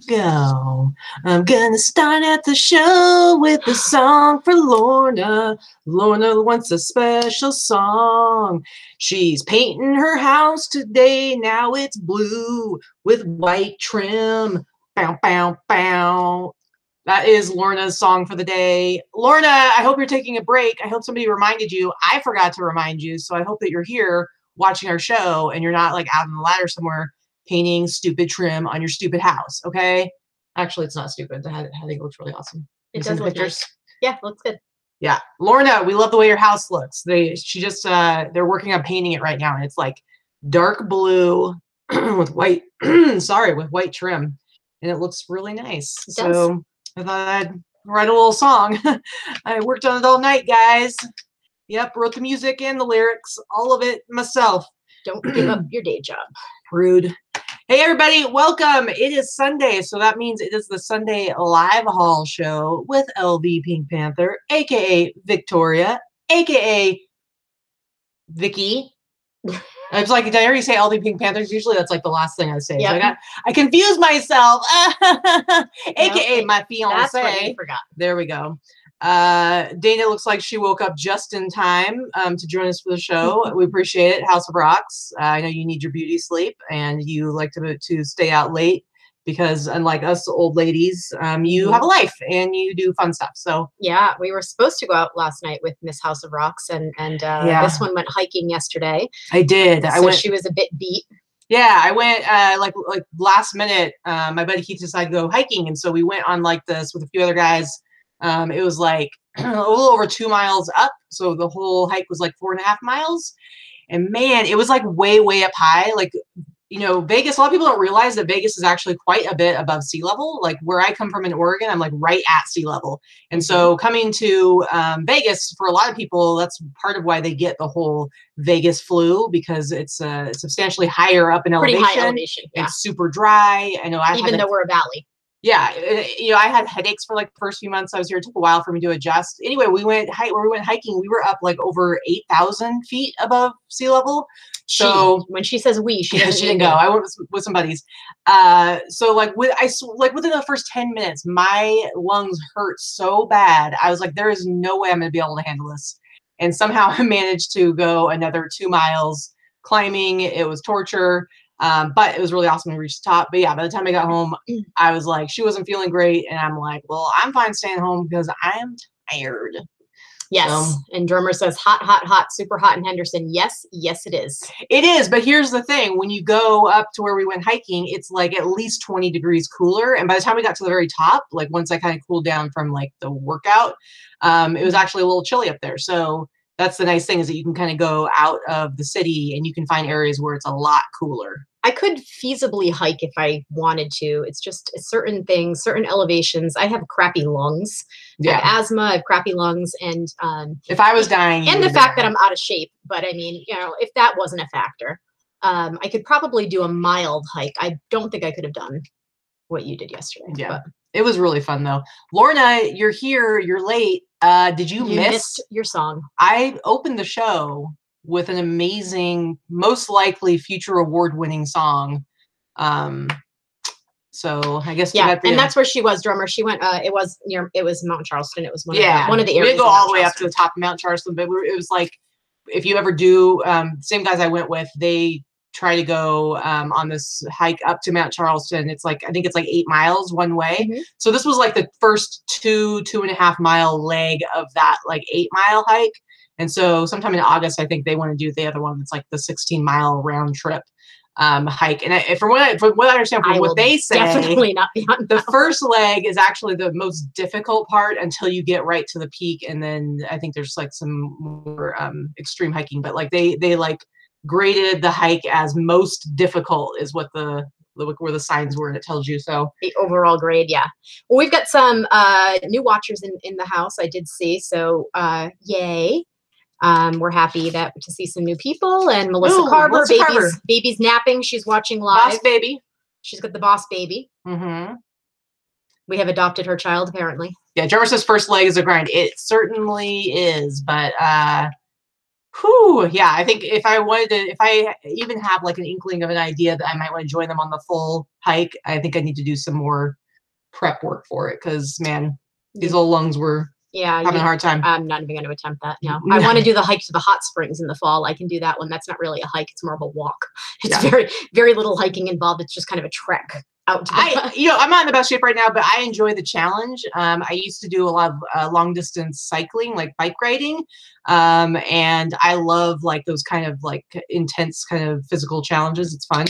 go. I'm gonna start at the show with a song for Lorna. Lorna wants a special song. She's painting her house today. Now it's blue with white trim. Bow, bow, bow. That is Lorna's song for the day. Lorna, I hope you're taking a break. I hope somebody reminded you. I forgot to remind you, so I hope that you're here watching our show and you're not like out on the ladder somewhere painting stupid trim on your stupid house, okay? Actually, it's not stupid. I think it looks really awesome. It does look nice. Yeah, looks good. Yeah. Lorna, we love the way your house looks. They're working on painting it right now, and it's like dark blue with white, with white trim, and it looks really nice. So I thought I'd write a little song. I worked on it all night, guys. Yep, wrote the music and the lyrics, all of it myself. Don't give up your day job. Rude. Hey, everybody, welcome. It is Sunday, so that means it is the Sunday Live Haul Show with LB Pink Panther, a.k.a. Victoria, a.k.a. Vicky. I was like, did I already say LB Pink Panthers? Usually that's like the last thing I say. Yep. So I confused myself. a.k.a. my fiance. That's what you forgot. There we go. Dana looks like she woke up just in time to join us for the show. We appreciate it. House of Rocks. I know you need your beauty sleep and you like to stay out late because unlike us old ladies, you have a life and you do fun stuff. So yeah, we were supposed to go out last night with Miss House of Rocks and this one went hiking yesterday. I did. So she was a bit beat. Yeah, I went like last minute. My buddy Keith decided to go hiking, and so we went on like this with a few other guys. It was like a little over 2 miles up. So the whole hike was like 4.5 miles. And man, it was like way, way up high. Like, you know, Vegas, a lot of people don't realize that Vegas is actually quite a bit above sea level. Like where I come from in Oregon, I'm like right at sea level. And so coming to Vegas, for a lot of people, that's part of why they get the whole Vegas flu, because it's substantially higher up in elevation. Pretty high elevation. Yeah. It's super dry. I know even though we're a valley. Yeah, you know, I had headaches for like the first few months I was here. It took a while for me to adjust. Anyway, we went hiking. We were up like over 8,000 feet above sea level. So when she says we, she didn't go. I went with some buddies. So like within the first 10 minutes, my lungs hurt so bad. I was like, there is no way I'm going to be able to handle this. And somehow I managed to go another 2 miles climbing. It was torture. But it was really awesome to reach the top. But yeah, by the time I got home, I was like, she wasn't feeling great. And I'm like, well, I'm fine staying home because I am tired. Yes. And Drummer says hot, hot, hot, super hot in Henderson. Yes. Yes, it is. It is. But here's the thing. When you go up to where we went hiking, it's like at least 20 degrees cooler. And by the time we got to the very top, like once I kind of cooled down from like the workout, it was actually a little chilly up there. So that's the nice thing, is that you can kind of go out of the city and you can find areas where it's a lot cooler. I could feasibly hike if I wanted to. It's just certain things, certain elevations. I have crappy lungs. Yeah. I have asthma, I have crappy lungs. And if I was dying. And the fact that I'm out of shape. But I mean, you know, if that wasn't a factor, I could probably do a mild hike. I don't think I could have done what you did yesterday. Yeah. But it was really fun though. Lorna, you're here, you're late. Did you miss your song? I opened the show with an amazing, most likely future award-winning song. So I guess and that's where she was, Drummer. She went. It was Mount Charleston. It was one of the areas. We didn't go all the way up to the top of Mount Charleston, but it was like, if you ever do, same guys I went with, they try to go on this hike up to Mount Charleston. It's like, I think it's like 8 miles one way. Mm-hmm. So this was like the first 2.5 mile leg of that like 8 mile hike. And so sometime in August, I think they want to do the other one that's like the 16-mile round trip hike. And from what I understand from what they say, definitely not be on the first leg is actually the most difficult part until you get right to the peak. And then I think there's like some more extreme hiking, but like they like graded the hike as most difficult is what where the signs were, and it tells you. So the overall grade. Yeah. Well, we've got some new watchers in the house. I did see. So yay. We're happy to see some new people, and Melissa Carver, baby's napping. She's watching live. Boss baby. She's got the boss baby. Mm-hmm. We have adopted her child, apparently. Yeah, Jarvis's first leg is a grind. It certainly is, but Whew, yeah, I think if I even have like an inkling of an idea that I might want to join them on the full hike, I think I need to do some more prep work for it because, man, these old lungs were having a hard time. I'm not even going to attempt that. No, I want to do the hike to the hot springs in the fall. I can do that one. That's not really a hike. It's more of a walk. It's very, very little hiking involved. It's just kind of a trek out. I'm not in the best shape right now, but I enjoy the challenge. I used to do a lot of long distance cycling, like bike riding. And I love like those kind of like intense kind of physical challenges. It's fun.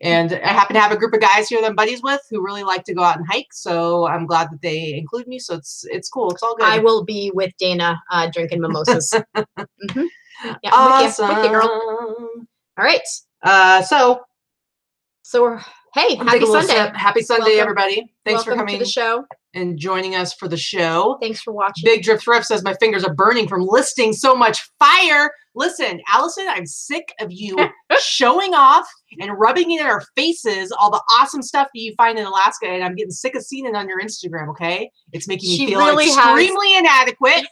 And I happen to have a group of guys here that I'm buddies with who really like to go out and hike. So I'm glad that they include me. So it's cool. It's all good. I will be with Dana drinking mimosas. Yeah, awesome. With you, girl. All right. So we're happy Sunday. Happy Sunday, everybody. Thanks for coming to the show and joining us for the show. Thanks for watching. Big Drip Thrift says my fingers are burning from listing so much fire. Listen, Allison, I'm sick of you showing off and rubbing it in our faces all the awesome stuff that you find in Alaska, and I'm getting sick of seeing it on your Instagram, okay? It's making me feel extremely inadequate,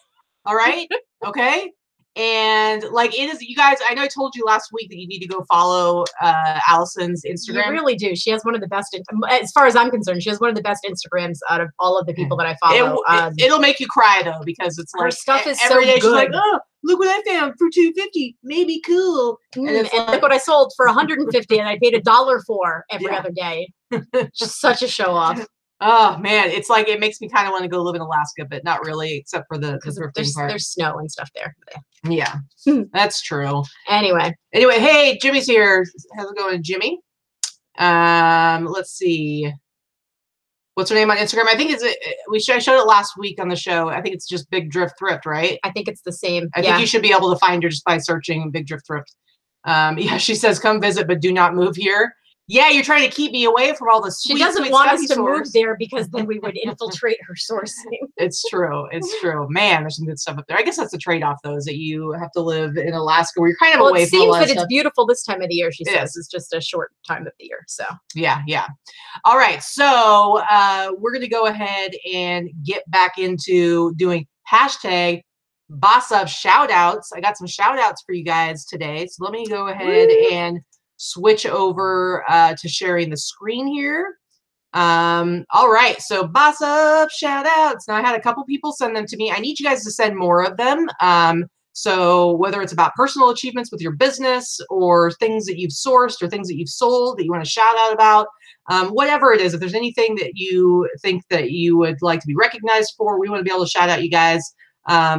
all right? Okay? And like it is, you guys, I know I told you last week that you need to go follow Allison's Instagram. You really do. She has one of the best, as far as I'm concerned, she has one of the best Instagrams out of all of the people that I follow. It'll make you cry though, because it's like her stuff is every so day good. She's like, oh, look what I found for $2.50, maybe cool. And look what I sold for $150, and I paid $1 for every other day. Just such a show off. Oh man, it's like it makes me kind of want to go live in Alaska, but not really, except for the thrifting part. There's snow and stuff there. Yeah, that's true. Anyway, hey, Jimmy's here. How's it going, Jimmy? Let's see. What's her name on Instagram? I think I showed it last week on the show. I think it's just Big Drift Thrift, right? I think it's the same. I think you should be able to find her just by searching Big Drift Thrift. Yeah, she says, come visit, but do not move here. Yeah, you're trying to keep me away from all the sweet, she doesn't sweet want stuff us to move there because then we would infiltrate her sourcing. It's true. It's true. Man, there's some good stuff up there. I guess that's the trade-off, though, is that you have to live in Alaska where you're kind of away from a lot of stuff. It seems that it's beautiful this time of the year, she says. It's just a short time of the year, so. Yeah. All right, so we're going to go ahead and get back into doing hashtag basa shout-outs. I got some shout-outs for you guys today, so let me go ahead and switch over to sharing the screen here. All right, so boss up shout outs. Now I had a couple people send them to me. I need you guys to send more of them. So whether it's about personal achievements with your business or things that you've sourced or things that you've sold that you want to shout out about, whatever it is, if there's anything that you think that you would like to be recognized for, we want to be able to shout out you guys,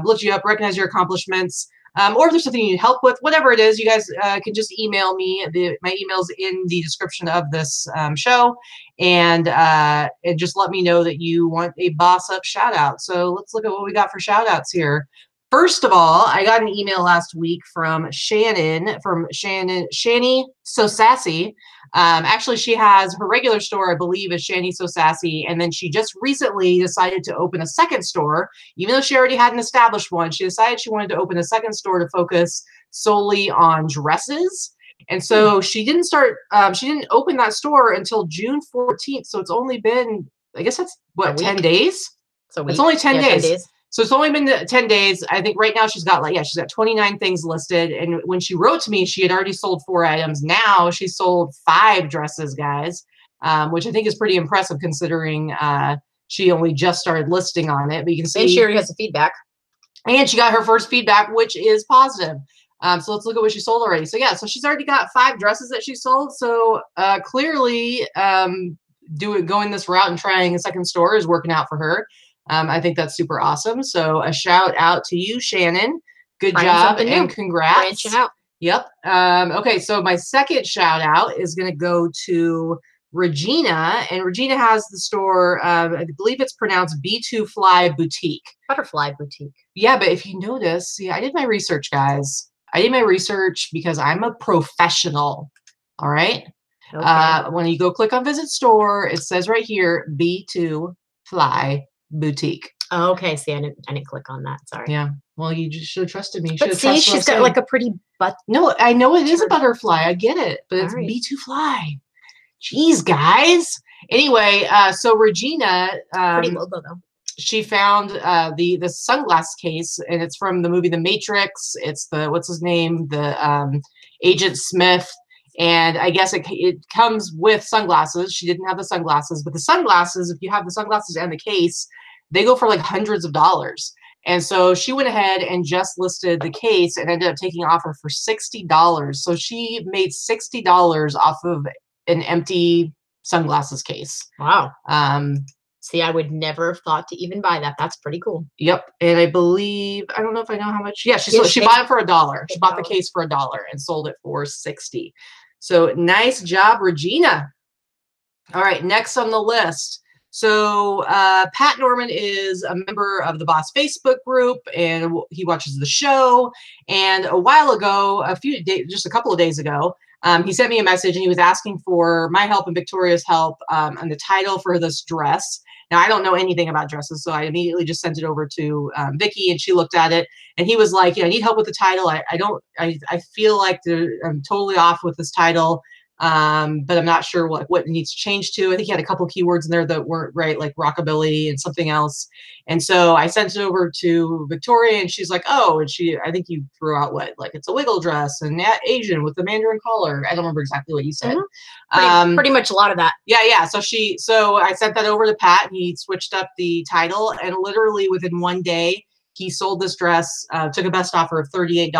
lift you up, recognize your accomplishments. Or if there's something you need help with, whatever it is, you guys can just email me. My email's in the description of this show, and just let me know that you want a boss up shout out. So let's look at what we got for shout outs here. First of all, I got an email last week from Shannon, Shanny So Sassy. Actually, she has her regular store, I believe, is Shanny So Sassy. And then she just recently decided to open a second store. Even though she already had an established one, she decided she wanted to open a second store to focus solely on dresses. And so she didn't open that store until June 14th. So it's only been, I guess that's what, 10 days? It's only 10 days. 10 days. So it's only been 10 days. I think right now she's got 29 things listed. And when she wrote to me, she had already sold 4 items. Now she sold 5 dresses, guys, which I think is pretty impressive considering she only just started listing on it. But you can see. And she already has the feedback. And she got her first feedback, which is positive. So let's look at what she sold already. So yeah, so she's already got 5 dresses that she sold. So clearly going this route and trying a second store is working out for her. I think that's super awesome. So a shout out to you, Shannon. Good job and congrats. Branching out. Yep. Okay, so my second shout out is going to go to Regina, and Regina has the store. I believe it's pronounced Btufly Boutique. Butterfly Boutique. Yeah, but if you notice, I did my research, guys. I did my research because I'm a professional. All right. Okay. When you go click on visit store, it says right here Btufly Boutique. Oh, okay. See, I didn't click on that. Sorry. Yeah. Well, you just should have trusted me. But see, she's got like a pretty butt. No, I know it is a butterfly. I get it, but it's Btufly. Jeez, guys. Anyway, so Regina. Pretty logo though. she found the sunglass case, and it's from the movie The Matrix. It's the, what's his name, the Agent Smith, and I guess it comes with sunglasses. She didn't have the sunglasses, but the sunglasses, if you have the sunglasses and the case, they go for like hundreds of dollars. And so she went ahead and just listed the case and ended up taking an offer for $60. So she made $60 off of an empty sunglasses case. Wow. See, I would never have thought to even buy that. That's pretty cool. Yep. And I believe, I don't know if I know how much. Yeah, she bought it for $1. She bought the case for $1 and sold it for $60. So nice job, Regina. All right, next on the list. So Pat Norman is a member of the Boss Facebook group, and he watches the show. And a while ago, just a couple of days ago, he sent me a message, and he was asking for my help and Victoria's help on the title for this dress. Now, I don't know anything about dresses, so I immediately just sent it over to Vicky, and she looked at it, and he was like, I need help with the title. I feel like I'm totally off with this title. But I'm not sure what it needs to change to. I think he had a couple keywords in there that weren't right, like rockabilly and something else. And so I sent it over to Victoria, and she's like, oh, and I think you threw out like it's a wiggle dress and Asian with the Mandarin collar. I don't remember exactly what you said. Pretty much a lot of that. Yeah. So I sent that over to Pat, and he switched up the title, and literally within one day, he sold this dress, took a best offer of $38.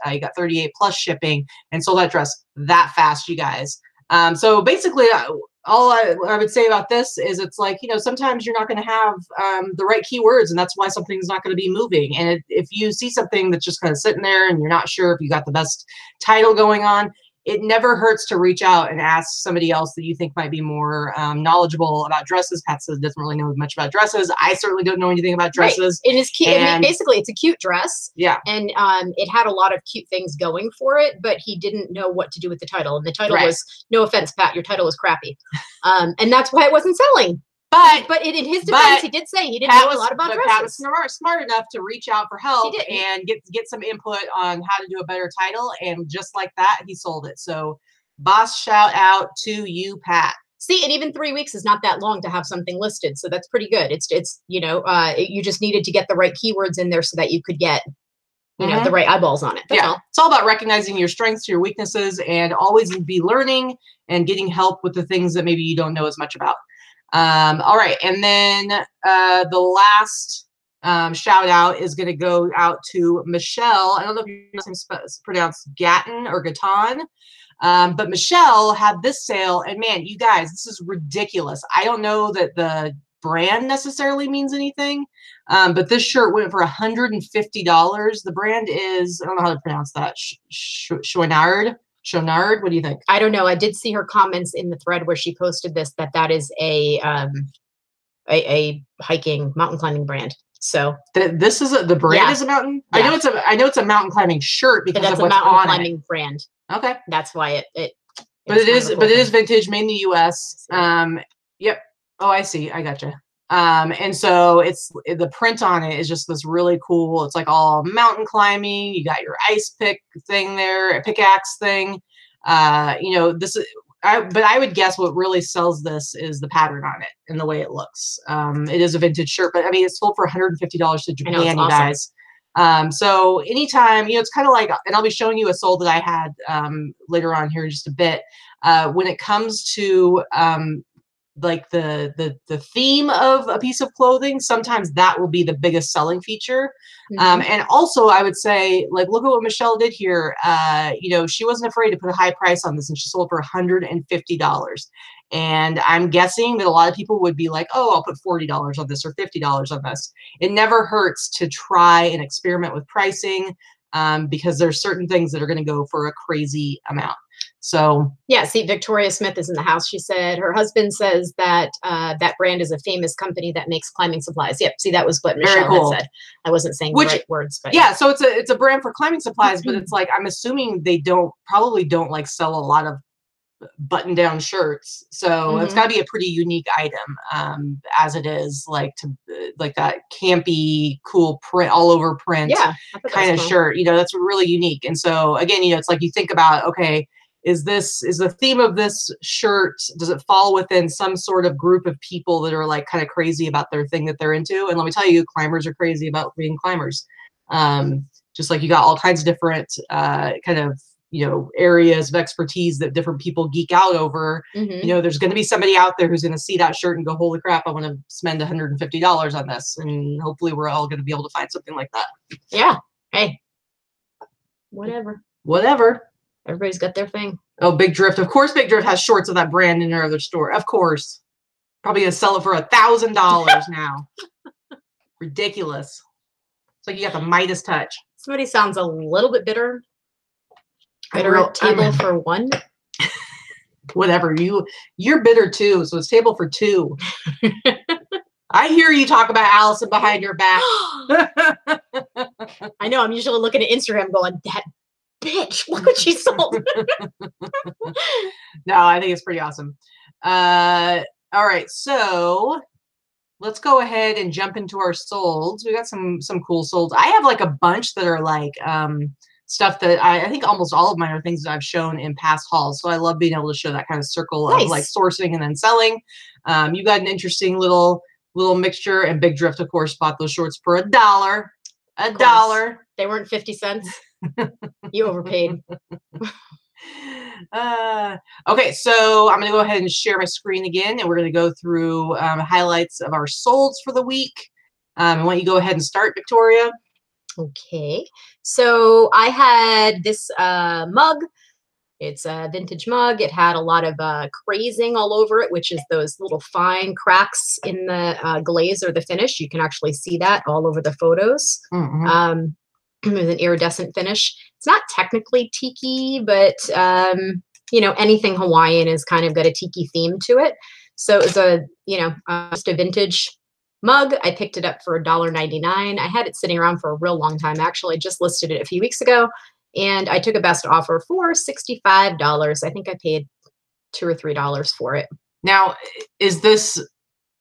He got $38 plus shipping, and sold that dress that fast, you guys. So basically, all I would say about this is it's like, sometimes you're not going to have the right keywords, and that's why something's not going to be moving. And if you see something that's just kind of sitting there and you're not sure if you got the best title going on, it never hurts to reach out and ask somebody else that you think might be more knowledgeable about dresses. Pat says doesn't really know much about dresses. I certainly don't know anything about dresses. Right. It is cute. I mean, basically, it's a cute dress. Yeah. And it had a lot of cute things going for it, but he didn't know what to do with the title. And the title was, no offense, Pat, your title was crappy. And that's why it wasn't selling. But in his defense, he did say he didn't know a lot about dresses. Pat was smart enough to reach out for help and get some input on how to do a better title. And just like that, he sold it. So boss shout out to you, Pat. See, and even 3 weeks is not that long to have something listed. So that's pretty good. It's you just needed to get the right keywords in there so that you could get the right eyeballs on it. That's all. It's all about recognizing your strengths, your weaknesses, and always be learning and getting help with the things that maybe you don't know as much about. All right. And then the last shout out is going to go out to Michele. I don't know if you pronounce Gatton or Gatton. But Michele had this sale, and man, you guys, this is ridiculous. I don't know that the brand necessarily means anything, but this shirt went for $150. The brand is, I don't know how to pronounce that, Chouinard. What do you think? I don't know. I did see her comments in the thread where she posted that is a hiking, mountain climbing brand. So this is the brand is a mountain. Yeah. I know it's a mountain climbing shirt because of what's on it. That's a mountain climbing brand. Okay, that's why it. But it is vintage, made in the U.S. Yep. Oh, I see. I gotcha. And so the print on it is just this really cool. It's like all mountain climbing. You got your ice pick thing there, a pickaxe thing. This is. But I would guess what really sells this is the pattern on it and the way it looks. It is a vintage shirt, but I mean, it's sold for $150 to Japan, you guys. So anytime, it's kind of like, and I'll be showing you a sole that I had later on here in just a bit. When it comes to like the theme of a piece of clothing, sometimes that will be the biggest selling feature. And also I would say, like, look at what Michele did here. She wasn't afraid to put a high price on this, and she sold for $150. And I'm guessing that a lot of people would be like, oh, I'll put $40 on this or $50 on this. It never hurts to try and experiment with pricing, because there's certain things that are going to go for a crazy amount. So yeah, see, Victoria Smith is in the house. She said her husband says that that brand is a famous company that makes climbing supplies. Yep. See, that was what Michele had said. I wasn't saying the right words, but yeah. So it's a brand for climbing supplies, but it's like, I'm assuming they probably don't like sell a lot of button down shirts. So it's gotta be a pretty unique item, as it is like that campy, cool print, all over print kind of shirt, that's really unique. And so again, it's like you think about, okay, is the theme of this shirt, does it fall within some sort of group of people that are like kind of crazy about their thing that they're into? And let me tell you, climbers are crazy about being climbers. Just like you got all kinds of different kind of, areas of expertise that different people geek out over. There's going to be somebody out there who's going to see that shirt and go, holy crap, I want to spend $150 on this. And hopefully we're all going to be able to find something like that. Yeah. Hey, whatever. Everybody's got their thing. Oh, Big Drift. Of course, Big Drift has shorts of that brand in their other store. Of course. Probably going to sell it for $1,000 now. Ridiculous. It's like you got the Midas touch. Somebody sounds a little bit bitter. Table for one. Whatever. You're bitter too, so it's table for two. I hear you talk about Allison behind your back. I know. I'm usually looking at Instagram going, that bitch, look what she sold. No, I think it's pretty awesome. All right, so let's go ahead and jump into our solds. We got some cool solds. I have like a bunch that are like stuff that I think almost all of mine are things that I've shown in past hauls. So I love being able to show that kind of circle of like sourcing and then selling. You got an interesting little mixture, and Big Drift, of course, bought those shorts for $1. $1. They weren't 50 cents. You overpaid. Okay, so I'm going to go ahead and share my screen again, and we're going to go through highlights of our solds for the week. I want you to go ahead and start, Victoria. Okay, so I had this mug. It's a vintage mug. It had a lot of crazing all over it, which is those little fine cracks in the glaze or the finish. You can actually see that all over the photos. With an iridescent finish. It's not technically tiki, but anything Hawaiian is kind of got a tiki theme to it. So it was just a vintage mug. I picked it up for $1.99. I had it sitting around for a real long time. Actually, I just listed it a few weeks ago, and I took a best offer for $65. I think I paid $2 or $3 for it. Now,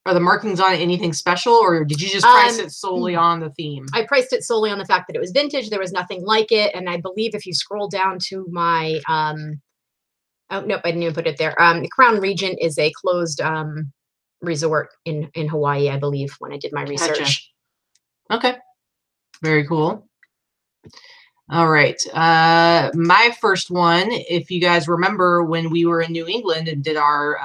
are the markings on it anything special, or did you just price it solely on the theme? I priced it solely on the fact that it was vintage. There was nothing like it. And I believe if you scroll down to my, oh, nope, I didn't even put it there. The Crown Regent is a closed resort in Hawaii, I believe, when I did my research. Gotcha. Okay. Very cool. All right. My first one, if you guys remember when we were in New England and did our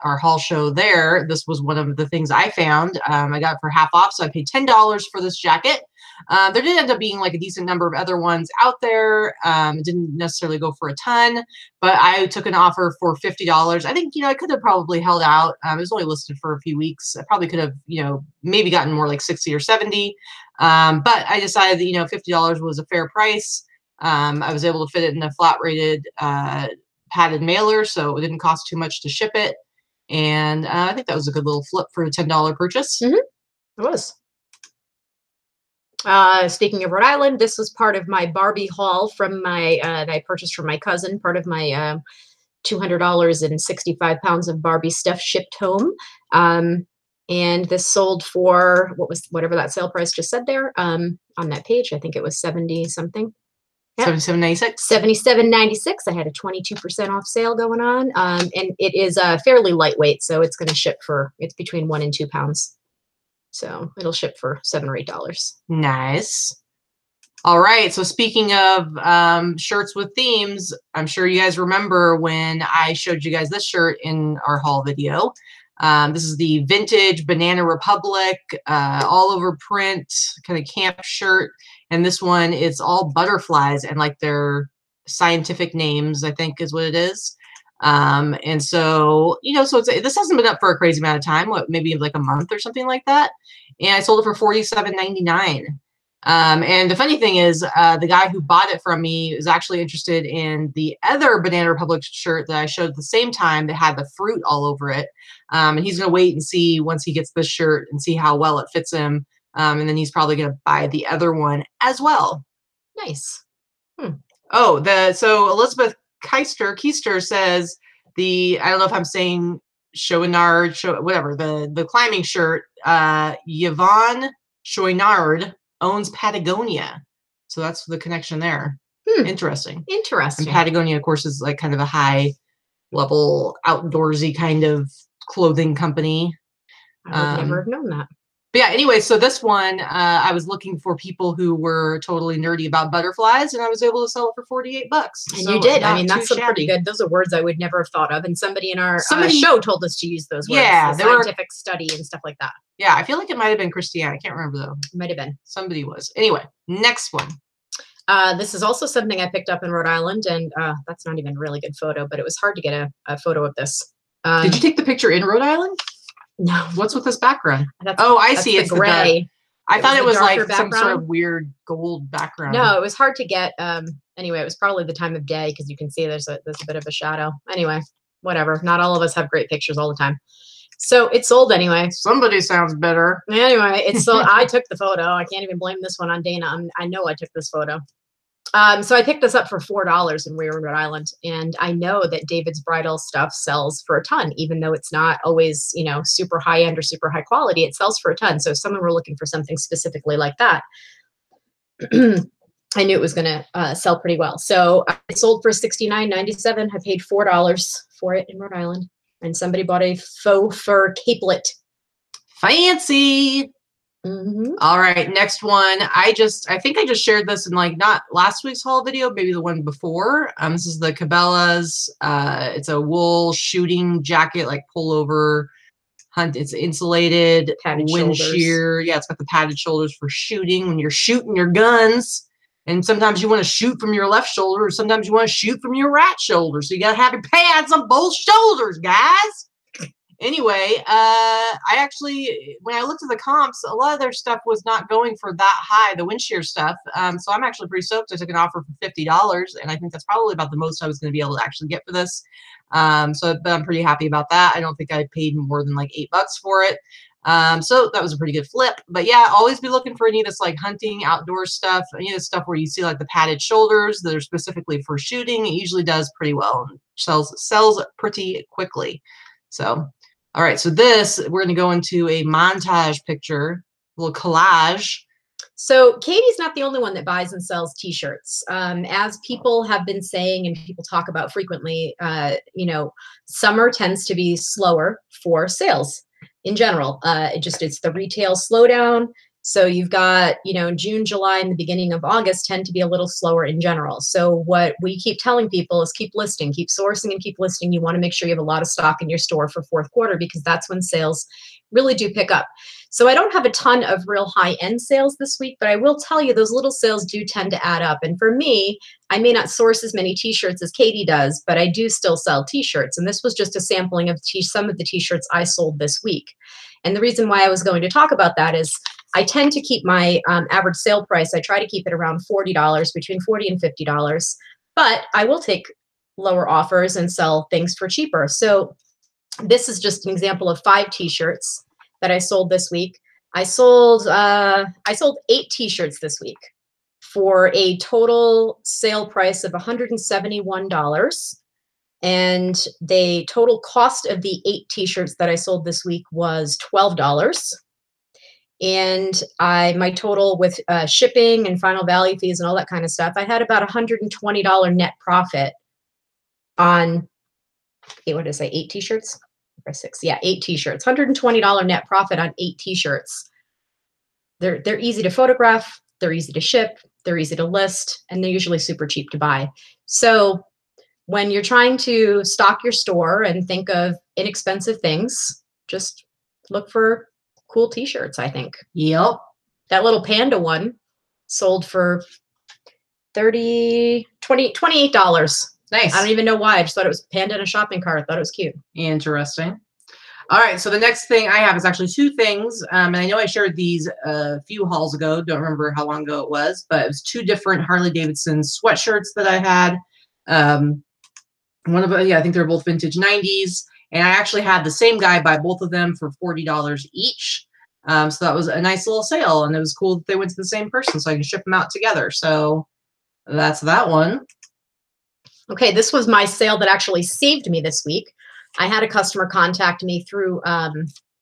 haul show there, this was one of the things I found. I got it for half off, so I paid $10 for this jacket. There did end up being like a decent number of other ones out there. It didn't necessarily go for a ton, but I took an offer for $50. I think, I could have probably held out. It was only listed for a few weeks. I probably could have, maybe gotten more like 60 or 70. But I decided that, $50 was a fair price. I was able to fit it in a flat rated, padded mailer, so it didn't cost too much to ship it. And I think that was a good little flip for a $10 purchase. It was. Speaking of Rhode Island, this was part of my Barbie haul from my, that I purchased from my cousin, part of my, $200 and 65 pounds of Barbie stuff shipped home. And this sold for whatever that sale price just said there, on that page. I think it was 70 something. Yeah. $77.96. $77.96. I had a 22% off sale going on. And it is fairly lightweight, so it's going to ship it's between 1 and 2 pounds. So it'll ship for $7 or $8. Nice. All right. So speaking of shirts with themes, I'm sure you guys remember when I showed you guys this shirt in our haul video. This is the vintage Banana Republic, all over print, kind of camp shirt. And this one, it's all butterflies and like their scientific names, I think is what it is. And so, this hasn't been up for a crazy amount of time, maybe like a month or something like that. And I sold it for $47.99. And the funny thing is, the guy who bought it from me is actually interested in the other Banana Republic shirt that I showed at the same time that had the fruit all over it. And he's going to wait and see once he gets this shirt and see how well it fits him. And then he's probably going to buy the other one as well. Nice. Oh, so Elizabeth Keister says I don't know if I'm saying Chouinard, whatever, the climbing shirt, Yvonne Chouinard owns Patagonia. So that's the connection there. Interesting. Interesting. And Patagonia, of course, is like kind of a high level outdoorsy kind of clothing company. I would never have known that. But yeah, anyway, so this one, I was looking for people who were totally nerdy about butterflies, and I was able to sell it for $48. And so you did. I mean, that's pretty good. Those are words I would never have thought of. And somebody in our show told us to use those words. Yeah, the scientific study and stuff like that. Yeah, I feel like it might have been Christiane. I can't remember though. It might have been. Somebody was. Anyway, next one. This is also something I picked up in Rhode Island, and that's not even a really good photo, but it was hard to get a photo of this. Did you take the picture in Rhode Island? No. What's with this background? I see. It's gray. I thought it was like some sort of weird gold background. No, it was hard to get. Anyway, it was probably the time of day because you can see there's a bit of a shadow. Anyway, whatever. Not all of us have great pictures all the time. So it sold anyway. Somebody sounds better. Anyway, it's sold. I took the photo. I can't even blame this one on Dana. I know I took this photo. So I picked this up for $4 and we were in Rhode Island. And I know that David's bridal stuff sells for a ton, even though it's not always, you know, super high end or super high quality. It sells for a ton. So if someone were looking for something specifically like that, I knew it was going to sell pretty well. So it sold for $69.97. I paid $4 for it in Rhode Island. And somebody bought a faux fur capelet. Fancy. All right, next one. I think I just shared this in like not last week's haul video, maybe the one before. This is the Cabela's. It's a wool shooting jacket, like pullover hunt. It's insulated, padded wind shoulders. shear. Yeah, it's got the padded shoulders for shooting when you're shooting your guns. And sometimes you want to shoot from your left shoulder, or sometimes you want to shoot from your right shoulder. So you got to have your pads on both shoulders, guys. Anyway, I actually, when I looked at the comps, a lot of their stuff was not going for that high, the wind shear stuff. So I'm actually pretty stoked. I took an offer for $50, and I think that's probably about the most I was going to be able to actually get for this. But I'm pretty happy about that. I don't think I paid more than like $8 for it. So that was a pretty good flip. But yeah, always be looking for any of this like hunting, outdoor stuff, any of the stuff where you see like the padded shoulders that are specifically for shooting. It usually does pretty well and sells pretty quickly. So, all right. So this, we're going to go into a montage picture, a little collage. So Katie's not the only one that buys and sells T-shirts. As people have been saying and people talk about frequently, you know, summer tends to be slower for sales. In general, it's the retail slowdown. So you've got, you know, June, July, and the beginning of August tend to be a little slower in general. So what we keep telling people is keep listing, keep sourcing, and keep listing. You want to make sure you have a lot of stock in your store for fourth quarter because that's when sales really do pick up. So I don't have a ton of real high-end sales this week, but I will tell you those little sales do tend to add up. And for me, I may not source as many T-shirts as Katie does, but I do still sell T-shirts. And this was just a sampling of some of the T-shirts I sold this week. And the reason why I was going to talk about that is I tend to keep my average sale price. I try to keep it around $40, between $40 and $50. But I will take lower offers and sell things for cheaper. So this is just an example of 5 T-shirts that I sold this week. I sold 8 T-shirts this week for a total sale price of $171. And the total cost of the 8 T-shirts that I sold this week was $12. And my total with shipping and final value fees and all that kind of stuff, I had about $120 net profit on, what did I say, 8 T-shirts? Or 6, yeah, 8 T-shirts. $120 net profit on 8 T-shirts. They're easy to photograph, they're easy to ship, they're easy to list, and they're usually super cheap to buy. So when you're trying to stock your store and think of inexpensive things, just look for cool T-shirts, I think. Yep. That little panda one sold for $28. Nice. I don't even know why. I just thought it was panda in a shopping cart. I thought it was cute. Interesting. All right. So the next thing I have is actually 2 things. And I know I shared these a few hauls ago. Don't remember how long ago it was, but it was 2 different Harley Davidson sweatshirts that I had. One of them, yeah, I think they're both vintage 90s. And I actually had the same guy buy both of them for $40 each. So that was a nice little sale. And it was cool that they went to the same person so I can ship them out together. So that's that one. Okay, this was my sale that actually saved me this week. I had a customer contact me through,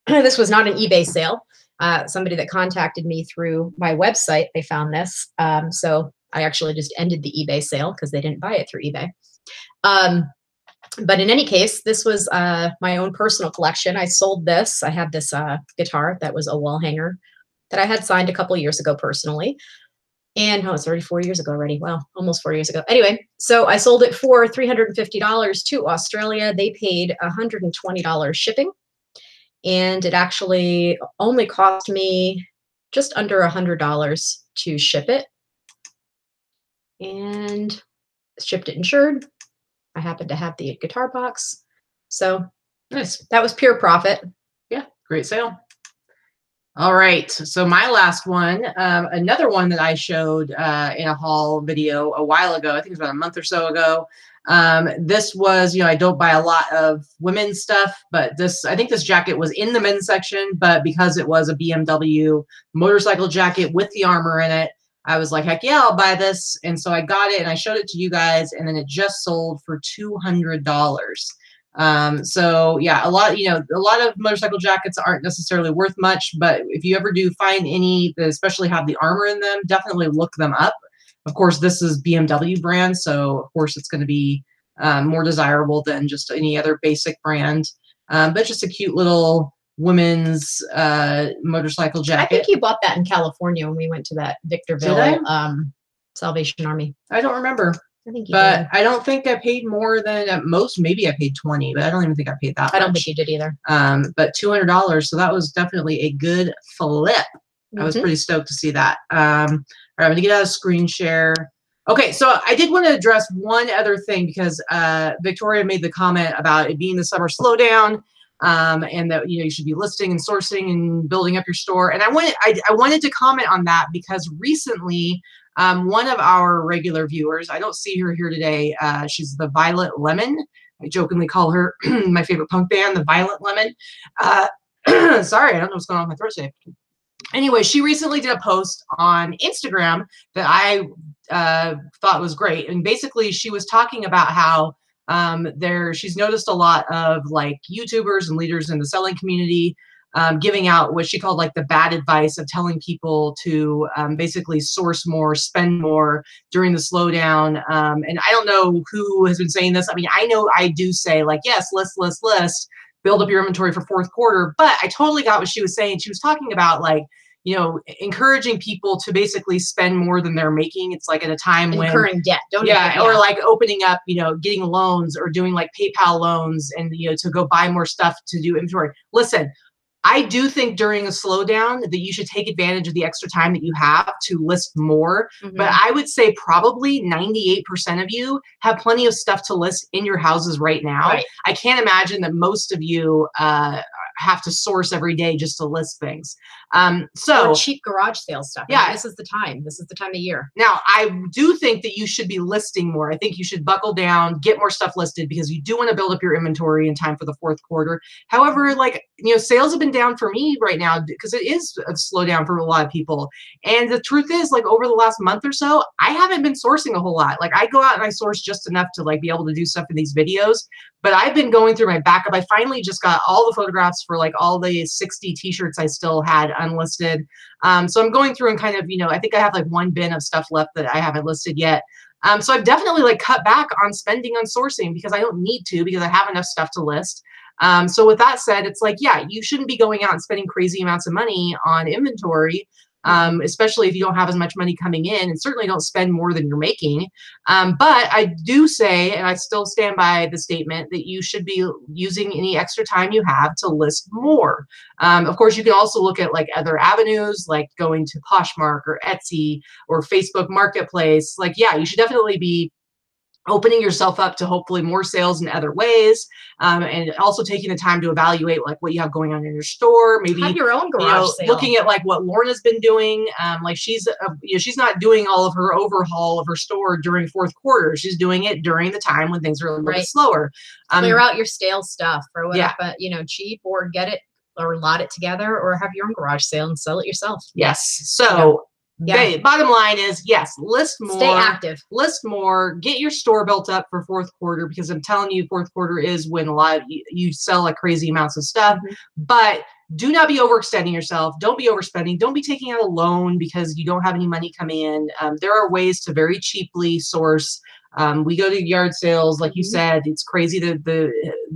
this was not an eBay sale. Somebody that contacted me through my website, they found this. So I actually just ended the eBay sale because they didn't buy it through eBay. But in any case, this was my own personal collection. I sold this. I have this guitar that was a wall hanger that I had signed a couple years ago personally. And it's already 4 years ago already. Wow, almost 4 years ago. Anyway, so I sold it for $350 to Australia. They paid $120 shipping. And it actually only cost me just under $100 to ship it. And shipped it insured. I happened to have the guitar box. So nice. That was pure profit. Yeah, great sale. All right, so my last one, another one that I showed in a haul video a while ago, I think it was about a month or so ago. This was, I don't buy a lot of women's stuff, but I think this jacket was in the men's section, but because it was a BMW motorcycle jacket with the armor in it, I was like, heck yeah, I'll buy this. And so I got it and I showed it to you guys, and then it just sold for $200. So yeah, a lot of motorcycle jackets aren't necessarily worth much, but if you ever do find any that especially have the armor in them, definitely look them up. Of course, this is BMW brand, so of course it's going to be more desirable than just any other basic brand. But just a cute little women's motorcycle jacket. I think you bought that in California when we went to that Victorville Salvation Army. I don't remember. I think you but did. I don't think I paid more than at most. Maybe I paid 20, but I don't even think I paid that much. I don't think you did either. But $200, so that was definitely a good flip. I was pretty stoked to see that. All right, I'm gonna get out of screen share. Okay, so I did want to address one other thing because Victoria made the comment about it being the summer slowdown, and that you should be listing and sourcing and building up your store. And I wanted to comment on that because recently. One of our regular viewers, I don't see her here today. She's the Violet Lemon. I jokingly call her my favorite punk band, the Violet Lemon. Sorry, I don't know what's going on with my throat today. Anyway, she recently did a post on Instagram that I thought was great. And basically she was talking about how she's noticed a lot of like YouTubers and leaders in the selling community giving out what she called like the bad advice of telling people to basically source more, spend more during the slowdown. And I don't know who has been saying this. I mean, I know I do say like, yes, list, build up your inventory for fourth quarter. But I totally got what she was saying. She was talking about like, encouraging people to basically spend more than they're making. It's like at a time when incurring debt. Or like opening up, getting loans or doing like PayPal loans and, to go buy more stuff to do inventory. Listen, I do think during a slowdown that you should take advantage of the extra time that you have to list more. But I would say probably 98% of you have plenty of stuff to list in your houses right now. Right. I can't imagine that most of you have to source every day just to list things. Or cheap garage sale stuff. Yeah. This is the time. This is the time of year. Now, I do think that you should be listing more. I think you should buckle down, get more stuff listed because you do want to build up your inventory in time for the fourth quarter. However, sales have been down for me right now because it is a slowdown for a lot of people. And the truth is, like over the last month or so, I haven't been sourcing a whole lot. Like I go out and I source just enough to like be able to do stuff in these videos. But I've been going through my backup. I finally just got all the photographs for like all the 60 t-shirts I still had unlisted. So I'm going through and kind of, I think I have like one bin of stuff left that I haven't listed yet. So I've definitely like cut back on spending on sourcing because I don't need to because I have enough stuff to list. So with that said, it's like, yeah, you shouldn't be going out and spending crazy amounts of money on inventory, especially if you don't have as much money coming in, and certainly don't spend more than you're making. But I do say, and I still stand by the statement that you should be using any extra time you have to list more. Of course, you can also look at like other avenues, like going to Poshmark or Etsy or Facebook Marketplace. Like, yeah, you should definitely be opening yourself up to hopefully more sales in other ways, and also taking the time to evaluate like what you have going on in your store. Maybe have your own garage sale. Looking at like what Lorna's been doing. Like she's not doing all of her overhaul of her store during fourth quarter. She's doing it during the time when things are a little bit slower. Clear out your stale stuff, throw it up at cheap, or get it or lot it together, or have your own garage sale and sell it yourself. Yes. So. Yeah. Bottom line is, yes, list more. Stay active. List more. Get your store built up for fourth quarter, because I'm telling you, fourth quarter is when a lot of you sell like crazy amounts of stuff. But do not be overextending yourself. Don't be overspending. Don't be taking out a loan because you don't have any money coming in. There are ways to very cheaply source. We go to yard sales, like you said. It's crazy the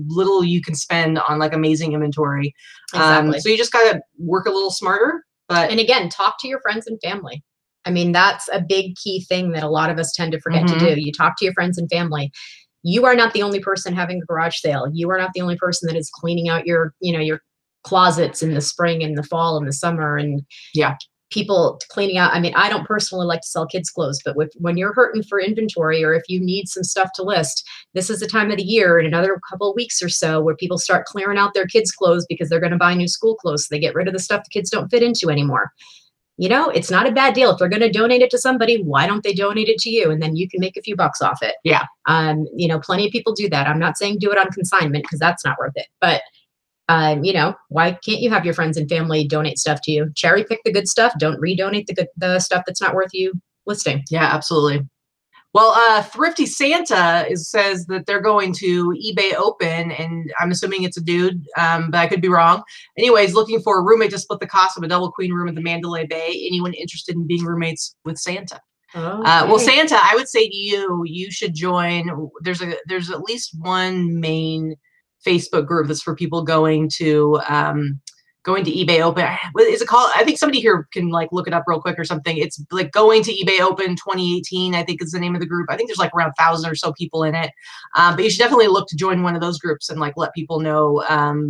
little you can spend on like amazing inventory. Exactly. So you just gotta work a little smarter. And again, talk to your friends and family. I mean, that's a big key thing that a lot of us tend to forget to do. You talk to your friends and family. You are not the only person having a garage sale. You are not the only person that is cleaning out your, your closets in the spring and the fall and the summer, and people cleaning out. I mean, I don't personally like to sell kids clothes, but when you're hurting for inventory, or if you need some stuff to list, this is the time of the year in another couple of weeks or so where people start clearing out their kids clothes because they're going to buy new school clothes. So they get rid of the stuff the kids don't fit into anymore. It's not a bad deal. If they're going to donate it to somebody, why don't they donate it to you? And then you can make a few bucks off it. Yeah. Plenty of people do that. I'm not saying do it on consignment because that's not worth it. But, why can't you have your friends and family donate stuff to you? Cherry pick the good stuff. Don't redonate the stuff that's not worth you listing. Yeah, absolutely. Well, Thrifty Santa says that they're going to eBay Open, and I'm assuming it's a dude, but I could be wrong. Anyways, looking for a roommate to split the cost of a double queen room at the Mandalay Bay. Anyone interested in being roommates with Santa? Okay. Well, Santa, I would say to you, you should join. There's at least one main Facebook group that's for people going to eBay Open. What is it called? I think somebody here can like look it up real quick or something. It's like going to eBay Open 2018, I think is the name of the group. I think there's like around 1,000 or so people in it. But you should definitely look to join one of those groups and like let people know,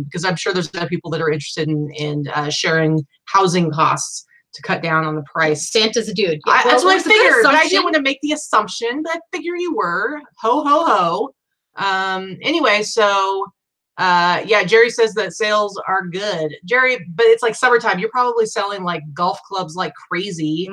because I'm sure there's other people that are interested in sharing housing costs to cut down on the price. Santa's a dude. Yeah, that's what I figured, but I didn't want to make the assumption, but I figure you were. Ho, ho, ho. Anyway, so Jerry says that sales are good. Jerry, but it's like summertime. You're probably selling like golf clubs like crazy.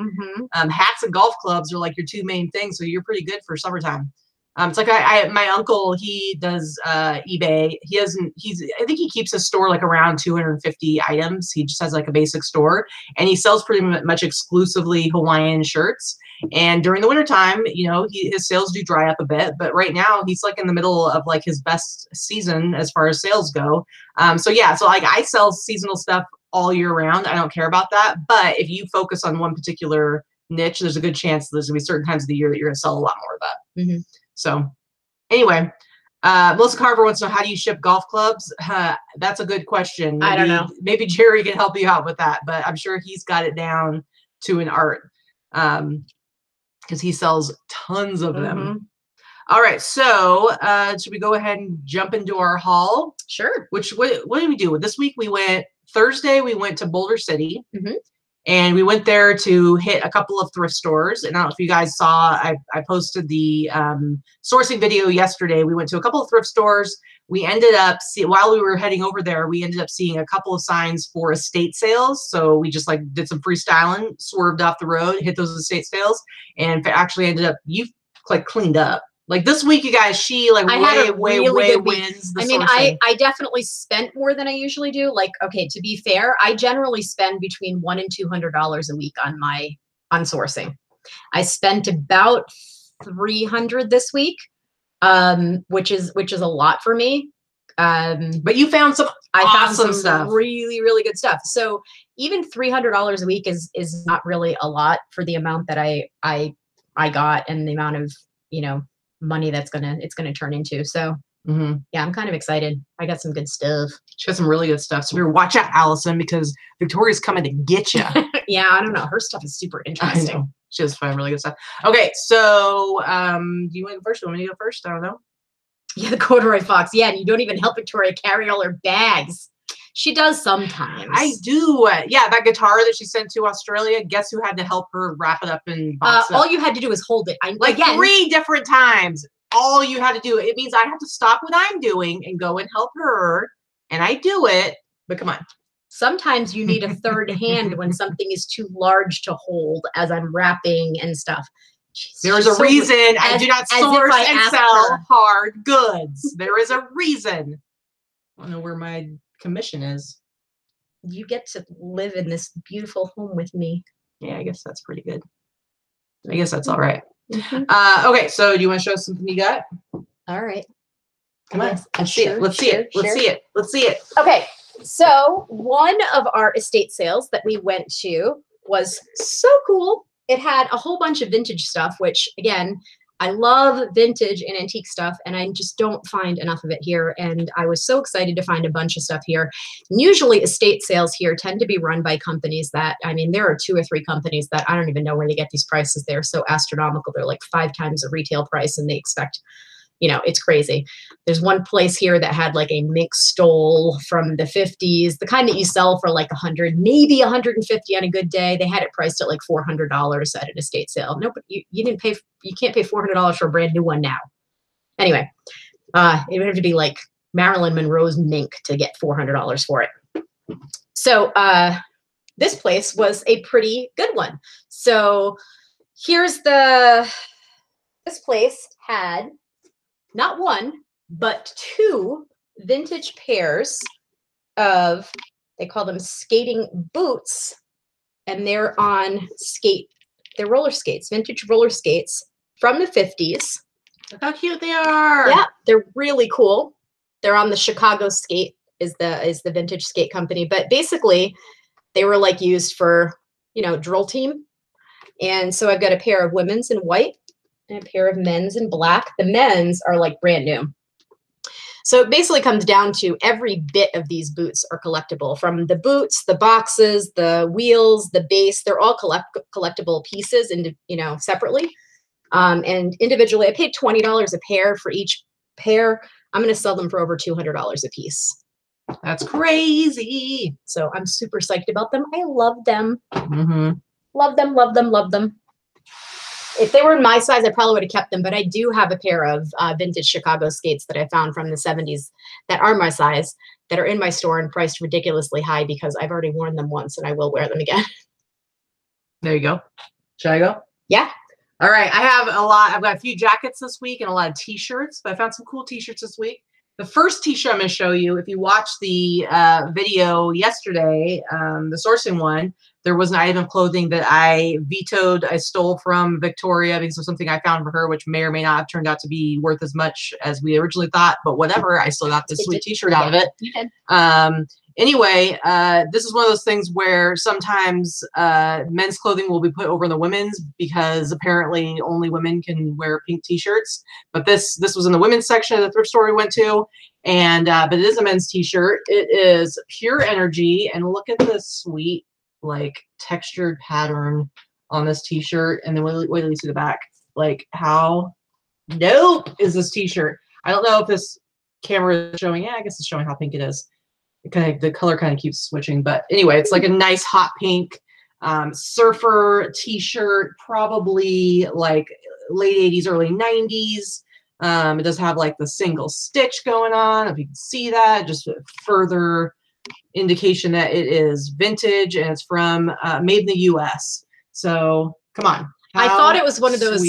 Hats and golf clubs are like your two main things, so you're pretty good for summertime. It's like my uncle, he does eBay. I think he keeps his store like around 250 items. He just has like a basic store, and he sells pretty much exclusively Hawaiian shirts. And during the wintertime, his sales do dry up a bit, but right now he's like in the middle of like his best season as far as sales go. So like I sell seasonal stuff all year round. I don't care about that. But if you focus on one particular niche, there's a good chance there's gonna be certain times of the year that you're gonna sell a lot more of that. So anyway, Melissa Carver wants to know, how do you ship golf clubs? That's a good question. I don't know. Maybe Jerry can help you out with that, but I'm sure he's got it down to an art. Because he sells tons of them. All right, so should we go ahead and jump into our haul? Sure. What did we do? This week Thursday we went to Boulder City, and we went there to hit a couple of thrift stores. And I don't know if you guys saw, I posted the sourcing video yesterday. We went to a couple of thrift stores. We ended up while we were heading over there, we ended up seeing a couple of signs for estate sales. So we just like did some freestyling, swerved off the road, hit those estate sales, and actually ended up cleaned up. Like this week, you guys, she like way wins the sourcing. I definitely spent more than I usually do. Like, okay, to be fair, I generally spend between $100 and $200 a week on sourcing. I spent about $300 this week. Which is a lot for me. But you found some awesome stuff. Really, really good stuff. So even $300 a week is not really a lot for the amount that I got and the amount of, money it's gonna turn into. So yeah, I'm kind of excited. I got some good stuff. She has some really good stuff. So watch out, Allison, because Victoria's coming to get you. Yeah, I don't know. Her stuff is super interesting. She has fun, really good stuff. Okay, so do you want to go first? Do you want me to go first? I don't know. Yeah, the corduroy fox. Yeah, and you don't even help Victoria carry all her bags. She does sometimes. I do. Yeah, that guitar that she sent to Australia, guess who had to help her wrap it up and box it up? All you had to do was hold it. Again, 3 different times. All you had to do. It means I have to stop what I'm doing and go and help her. And I do it. But come on. Sometimes you need a third hand when something is too large to hold as I'm wrapping and stuff. There's a reason I do not source and sell hard goods. There is a reason. I don't know where my commission is. You get to live in this beautiful home with me. Yeah, I guess that's pretty good. I guess that's all right. Okay, so do you want to show us something you got? All right. Come on. Let's see it. Let's see it. Let's see it. Let's see it. Okay. So one of our estate sales that we went to was so cool. It had a whole bunch of vintage stuff, which again, I love vintage and antique stuff, and I just don't find enough of it here. And I was so excited to find a bunch of stuff here. And usually estate sales here tend to be run by companies that, I mean, there are 2 or 3 companies that I don't even know where they get these prices. They're so astronomical. They're like 5 times the retail price, and they expect, you know, it's crazy. There's one place here that had like a mink stole from the 50s, the kind that you sell for like 100, maybe 150 on a good day. They had it priced at like $400 at an estate sale. No, but you didn't pay, you can't pay $400 for a brand new one now. Anyway, it would have to be like Marilyn Monroe's mink to get $400 for it. So this place was a pretty good one. So here's this place had not 1, but 2 vintage pairs of, they call them skating boots, and they're on they're roller skates, vintage roller skates from the 50s. Look how cute they are. Yeah, they're really cool. They're on the Chicago Skate is the vintage skate company, but basically they were like used for, you know, drill team. And so I've got a pair of women's in white and a pair of men's in black. The men's are like brand new. So it basically comes down to every bit of these boots are collectible, from the boots, the boxes, the wheels, the base. They're all collectible pieces, and you know, separately and individually. I paid $20 a pair for each pair. I'm going to sell them for over $200 a piece. That's crazy. So I'm super psyched about them. I love them. Love them, love them, love them. If they were in my size, I probably would have kept them, but I do have a pair of vintage Chicago skates that I found from the 70s that are my size, that are in my store and priced ridiculously high because I've already worn them once and I will wear them again. There you go. Should I go? Yeah. All right. I have a lot. I've got a few jackets this week and a lot of t-shirts, but I found some cool t-shirts this week. The first t-shirt I'm going to show you, if you watched the video yesterday, the sourcing one, there was an item of clothing that I vetoed. I stole from Victoria because of something I found for her, which may or may not have turned out to be worth as much as we originally thought. But whatever, I still got this sweet t-shirt out of it. You did. Anyway, this is one of those things where sometimes men's clothing will be put over the women's because apparently only women can wear pink t-shirts. But this was in the women's section of the thrift store we went to, and but it is a men's t-shirt. It is pure energy, and look at this sweet like textured pattern on this t-shirt. And then wait till you see the back. Like how dope is this t-shirt? I don't know if this camera is showing. Yeah, I guess it's showing how pink it is. The color kind of keeps switching, but anyway, it's like a nice hot pink surfer t-shirt, probably like late 80s, early 90s. It does have like the single stitch going on, if you can see that, just further indication that it is vintage and it's from made in the US. So come on. I thought it was one of those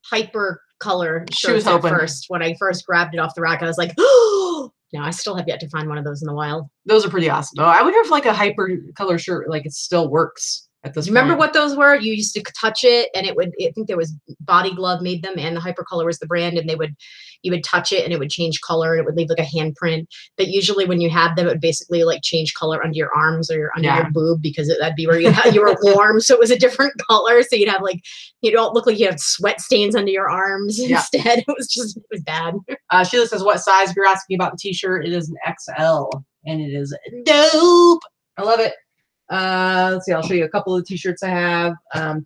hyper color shirts at first. When I first grabbed it off the rack, I was like, oh, no, I still have yet to find one of those in the wild. Those are pretty awesome. I wonder if like a hyper color shirt, like it still works at this point. Remember what those were? You used to touch it and it would, I think there was Body Glove made them and the hyper color was the brand, and you would touch it and it would change color and it would leave like a handprint. But usually when you had them, it would basically like change color under your arms or under your boob, because that'd be where you were warm. So it was a different color. So you'd have like, you don't look like you have sweat stains under your arms instead. It was bad. Sheila says, what size? If you're asking about the t-shirt, it is an XL and it is dope. I love it. Let's see, I'll show you a couple of t-shirts I have.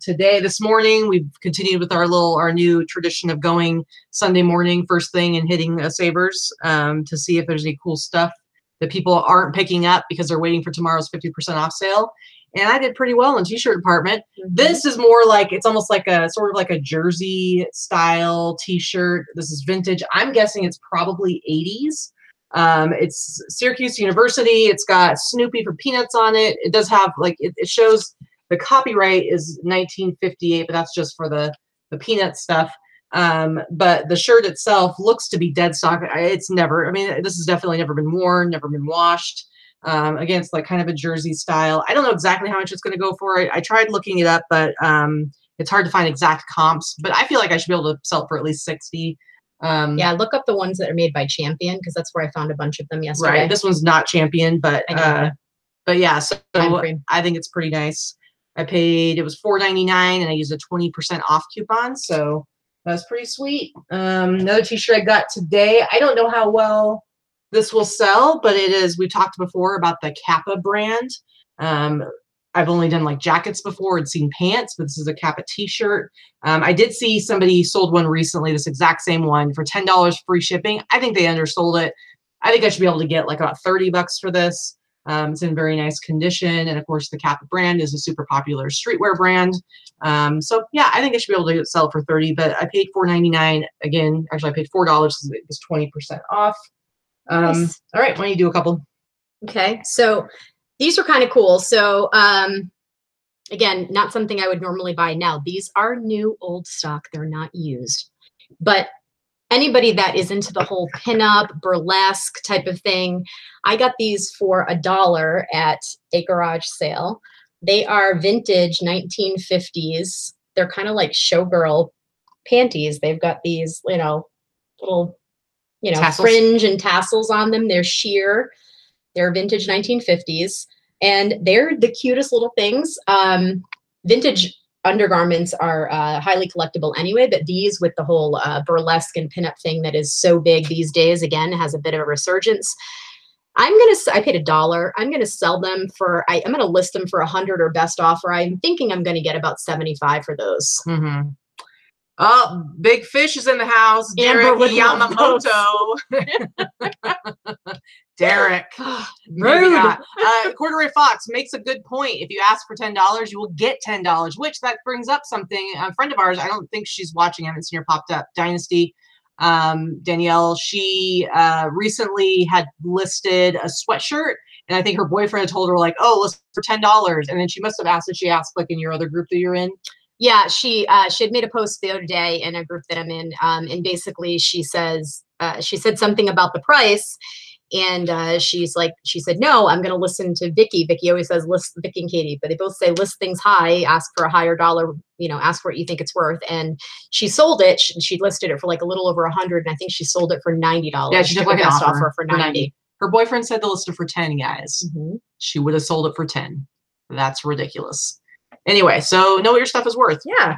This morning, we've continued with our new tradition of going Sunday morning first thing and hitting Savers to see if there's any cool stuff that people aren't picking up because they're waiting for tomorrow's 50% off sale. And I did pretty well in t-shirt department. This is more like, it's almost like a sort of like a jersey style t-shirt. This is vintage. I'm guessing it's probably 80s. It's Syracuse University. It's got Snoopy for Peanuts on it. It does have like, it shows the copyright is 1958, but that's just for the Peanut stuff. But the shirt itself looks to be dead stock. It's never, I mean, this has definitely never been worn, never been washed. Again, it's like kind of a jersey style. I don't know exactly how much it's going to go for. I tried looking it up, but it's hard to find exact comps. But I feel like I should be able to sell it for at least 60. Yeah, look up the ones that are made by Champion, because that's where I found a bunch of them yesterday. Right. This one's not Champion, but yeah. So I think it's pretty nice. It was $4.99, and I used a 20% off coupon. So that's pretty sweet. Another t-shirt I got today. I don't know how well this will sell, but we talked before about the Kappa brand. I've only done like jackets before and seen pants, but this is a Kappa t-shirt. I did see somebody sold one recently, this exact same one, for $10 free shipping. I think they undersold it. I think I should be able to get like about $30 for this. It's in very nice condition. And of course, the Kappa brand is a super popular streetwear brand. So yeah, I think I should be able to sell it for $30, but I paid $4.99. Again, actually I paid $4 because it was 20% off. Nice. All right, why don't you do a couple? Okay, so these are kind of cool. So again, not something I would normally buy now. These are new old stock. They're not used. But anybody that is into the whole pinup, burlesque type of thing, I got these for $1 at a garage sale. They are vintage 1950s. They're kind of like showgirl panties. They've got these, little, tassels. Fringe and tassels on them. They're sheer. They're vintage 1950s. And they're the cutest little things. Vintage undergarments are highly collectible anyway, but these, with the whole burlesque and pinup thing that is so big these days, again, has a bit of a resurgence. I paid $1. I'm going to sell them for, I'm going to list them for $100 or best offer. I'm thinking I'm going to get about $75 for those. Mm-hmm. Oh, Big Fish is in the house. Derek Yamamoto. Derek. Rude. Corduroy Fox makes a good point. If you ask for $10, you will get $10, which that brings up something. A friend of ours, I don't think she's watching, I haven't seen her popped up, Dynasty, Danielle, she recently had listed a sweatshirt, and I think her boyfriend had told her, like, oh, list for $10. And then she must have asked, did she ask, like, in your other group that you're in? Yeah, she had made a post the other day in a group that I'm in, and basically she said something about the price, and she said, no, I'm going to listen to Vicky. Vicky always says list Vicky and Katie, but they both say list things high, ask for a higher dollar, ask for what you think it's worth. And she sold it. She listed it for like a little over $100, and I think she sold it for $90. Yeah, she took like an offer for $90. Her boyfriend said to list it for $10, guys. Mm-hmm. She would have sold it for $10. That's ridiculous. Anyway, so know what your stuff is worth. Yeah.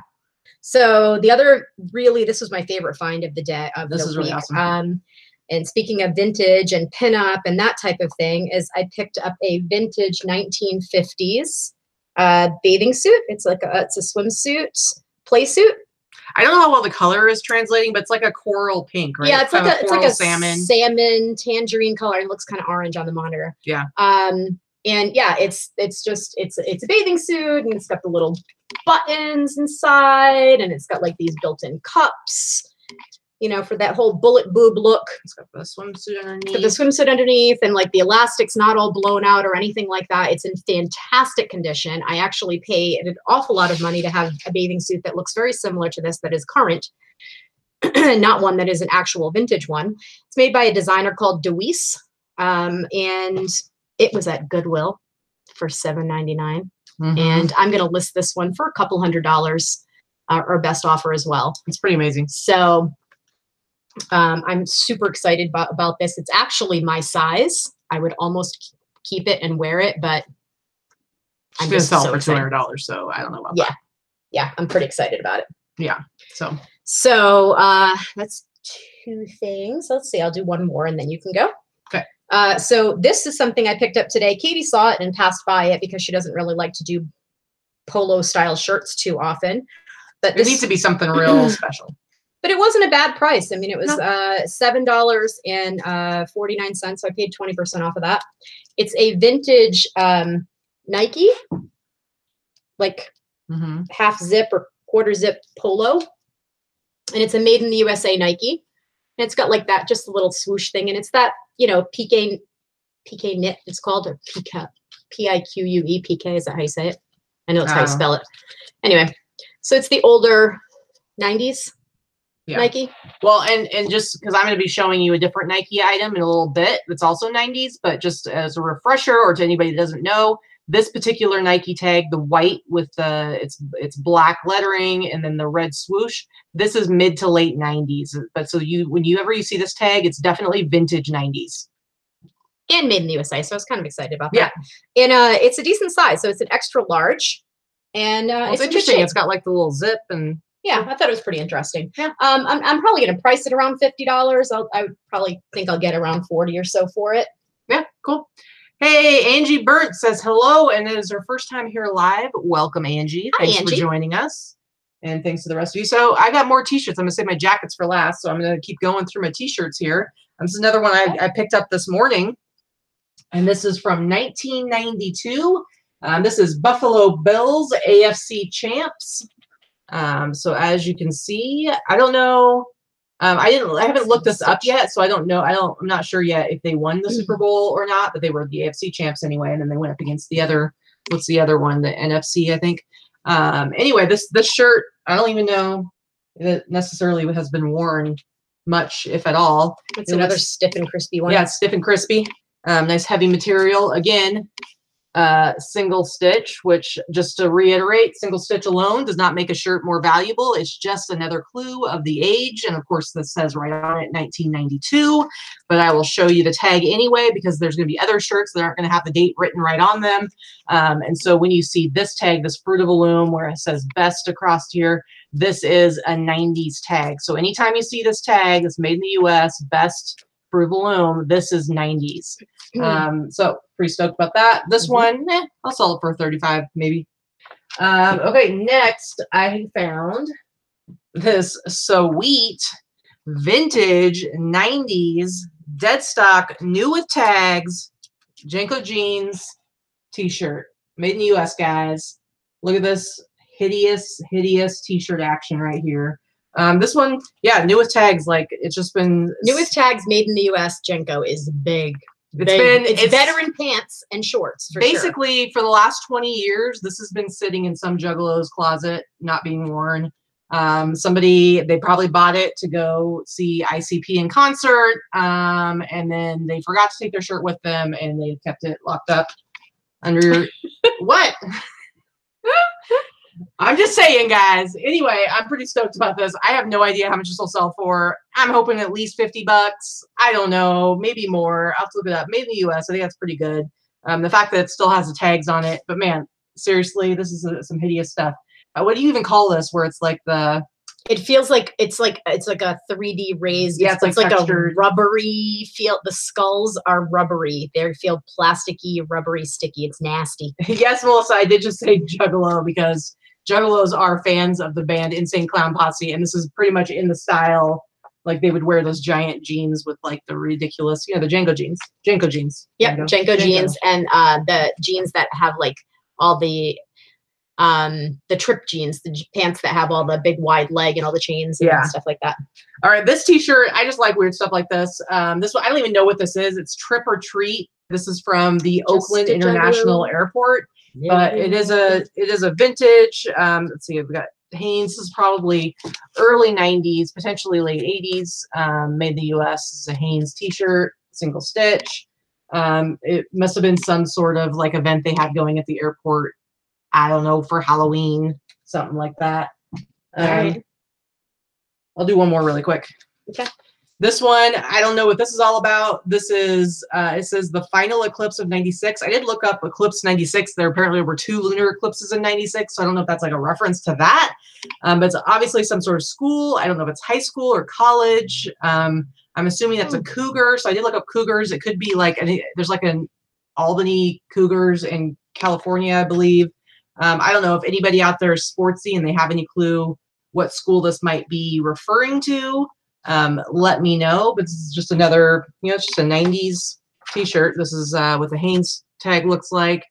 So the other, this was my favorite find of the day. This is really awesome. And speaking of vintage and pinup and that type of thing, is I picked up a vintage 1950s bathing suit. It's like it's a swimsuit playsuit. I don't know how well the color is translating, but it's like a coral pink, right? Yeah, it's like a salmon tangerine color. It looks kind of orange on the monitor. Yeah. And yeah, it's a bathing suit, and it's got the little buttons inside, and it's got like these built-in cups, for that whole bullet boob look. It's got the swimsuit underneath. The swimsuit underneath, and like the elastic's not all blown out or anything like that. It's in fantastic condition. I actually pay an awful lot of money to have a bathing suit that looks very similar to this, that is current, not one that is an actual vintage one. It's made by a designer called Deluxe, and it was at Goodwill for $7.99. Mm-hmm. And I'm going to list this one for a couple $100 or best offer as well. It's pretty amazing. So I'm super excited about this. It's actually my size. I would almost keep it and wear it, but I'm going to sell for $200. So I don't know about that. Yeah. I'm pretty excited about it. Yeah. So that's two things. Let's see. I'll do one more and then you can go. Okay. So this is something I picked up today. Katie saw it and passed by it because she doesn't really like to do polo style shirts too often. But it needs to be something real special. But it wasn't a bad price. I mean, it was $7.49. So I paid 20% off of that. It's a vintage Nike, like half zip or quarter zip polo. And it's a made in the USA Nike. And it's got like that, just a little swoosh thing. And it's that, pique knit, it's called, or pique, P-I-Q-U-E, pique, is that how you say it? I know it's how you spell it. Anyway, so it's the older 90s Nike. Well, and just because I'm going to be showing you a different Nike item in a little bit that's also 90s, but just as a refresher or to anybody that doesn't know, this particular Nike tag, the white with the it's black lettering and then the red swoosh, this is mid to late 90s. But so whenever you see this tag, it's definitely vintage 90s. And made in the USA, so I was kind of excited about that. And it's a decent size, so it's an extra large. And it's interesting. It's got like the little zip and. Yeah, I thought it was pretty interesting. Yeah. I'm probably going to price it around $50. I would probably think I'll get around 40 or so for it. Yeah, cool. Hey, Angie Burnt says hello, and it is her first time here live. Welcome, Angie. Thanks for joining us. And thanks to the rest of you. So I got more T-shirts. I'm going to save my jackets for last, so I'm going to keep going through my T-shirts here. This is another one I picked up this morning, and this is from 1992. This is Buffalo Bills AFC Champs. So as you can see, I don't know. I haven't looked this up yet, so I don't know. I'm not sure yet if they won the Super Bowl or not, but they were the AFC champs anyway, and then they went up against the other. What's the other one? The NFC, I think. Anyway, this shirt, I don't even know if it necessarily has been worn much, if at all. It's another stiff and crispy one. Yeah, it's stiff and crispy. Nice heavy material. Again, single stitch, which just to reiterate, single stitch alone does not make a shirt more valuable. It's just another clue of the age. And of course, this says right on it 1992, but I will show you the tag anyway, because there's going to be other shirts that aren't going to have the date written right on them. And so when you see this tag, this Fruit of the Loom, where it says best across here, this is a 90s tag. So anytime you see this tag, it's made in the US, best Fruit of the Loom, this is 90s. So pretty stoked about that. This one, I'll sell it for 35 maybe. Okay, next I found this sweet vintage 90s dead stock, new with tags, Jenko jeans T-shirt, made in the US, guys. Look at this hideous T-shirt action right here. This one, yeah, new with tags. Like it's just been new with tags, made in the US. Jenko is big. It's veteran pants and shorts. Basically, for the last 20 years, this has been sitting in some juggalo's closet, not being worn. They probably bought it to go see ICP in concert, and then they forgot to take their shirt with them, and they kept it locked up under your what? I'm just saying, guys. Anyway, I'm pretty stoked about this. I have no idea how much this will sell for. I'm hoping at least $50. I don't know, maybe more. I'll have to look it up. Made in the US. I think that's pretty good. The fact that it still has the tags on it, but man, seriously, this is some hideous stuff. What do you even call this? Where it's like it feels like it's like a 3D raised. Yeah, it's like a rubbery feel. The skulls are rubbery. They feel plasticky, rubbery, sticky. It's nasty. Yes, Melissa, I did just say juggalo because juggalos are fans of the band Insane Clown Posse, and this is pretty much in the style. Like they would wear those giant jeans with like the ridiculous, the Jenko jeans. Yep, Jenko jeans, and the jeans that have like all the trip jeans, the pants that have all the big wide leg and all the chains and stuff like that. All right, this T-shirt, I just like weird stuff like this. This one, I don't even know what this is. It's Trip or Treat. This is from the Oakland International Airport, but it is a vintage. Let's see, we've got Hanes. This is probably early 90s, potentially late 80s. Made in the US. This is a Hanes T-shirt, single stitch. It must have been some sort of like event they had going at the airport. I don't know, for Halloween, something like that. All right. I'll do one more really quick. Okay. This one, I don't know what this is all about. This is, it says the final eclipse of 96. I did look up eclipse 96. There apparently were 2 lunar eclipses in 96. So I don't know if that's like a reference to that. But it's obviously some sort of school. I don't know if it's high school or college. I'm assuming that's a cougar. So I did look up cougars. It could be like, there's like an Albany Cougars in California, I believe. I don't know if anybody out there is sportsy and they have any clue what school this might be referring to. Let me know. But this is just another, it's just a 90s T-shirt. This is what the Hanes tag looks like.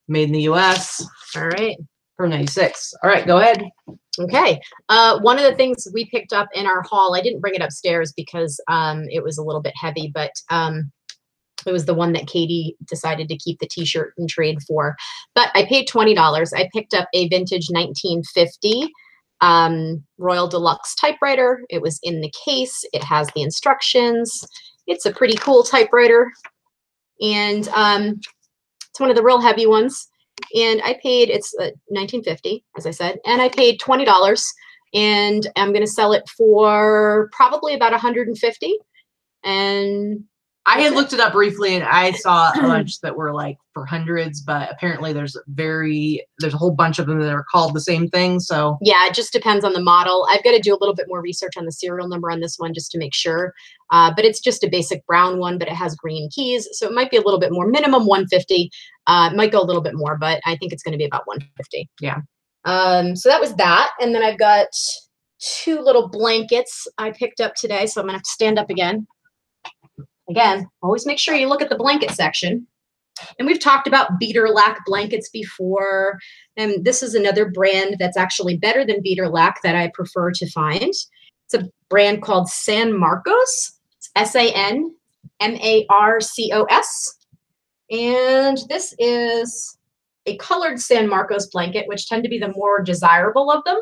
Made in the US. All right. From 96. All right, go ahead. Okay. One of the things we picked up in our haul, I didn't bring it upstairs because it was a little bit heavy, but it was the one that Katie decided to keep the T-shirt and trade for. But I paid $20. I picked up a vintage 1950 Royal Deluxe typewriter. It was in the case. It has the instructions. It's a pretty cool typewriter. And it's one of the real heavy ones. And I paid, it's $19.50, as I said, and I paid $20. And I'm going to sell it for probably about $150. And I had looked it up briefly, and I saw a bunch that were like for hundreds, but apparently there's a whole bunch of them that are called the same thing. So yeah, it just depends on the model. I've got to do a little bit more research on the serial number on this one just to make sure. But it's just a basic brown one, but it has green keys, so it might be a little bit more. Minimum 150. It might go a little bit more, but I think it's going to be about 150. Yeah. So that was that, and then I've got 2 little blankets I picked up today, so I'm gonna have to stand up again. Again, always make sure you look at the blanket section. And we've talked about Btufly blankets before. And this is another brand that's actually better than Btufly that I prefer to find. It's a brand called San Marcos. It's SanMarcos. And this is a colored San Marcos blanket, which tend to be the more desirable of them.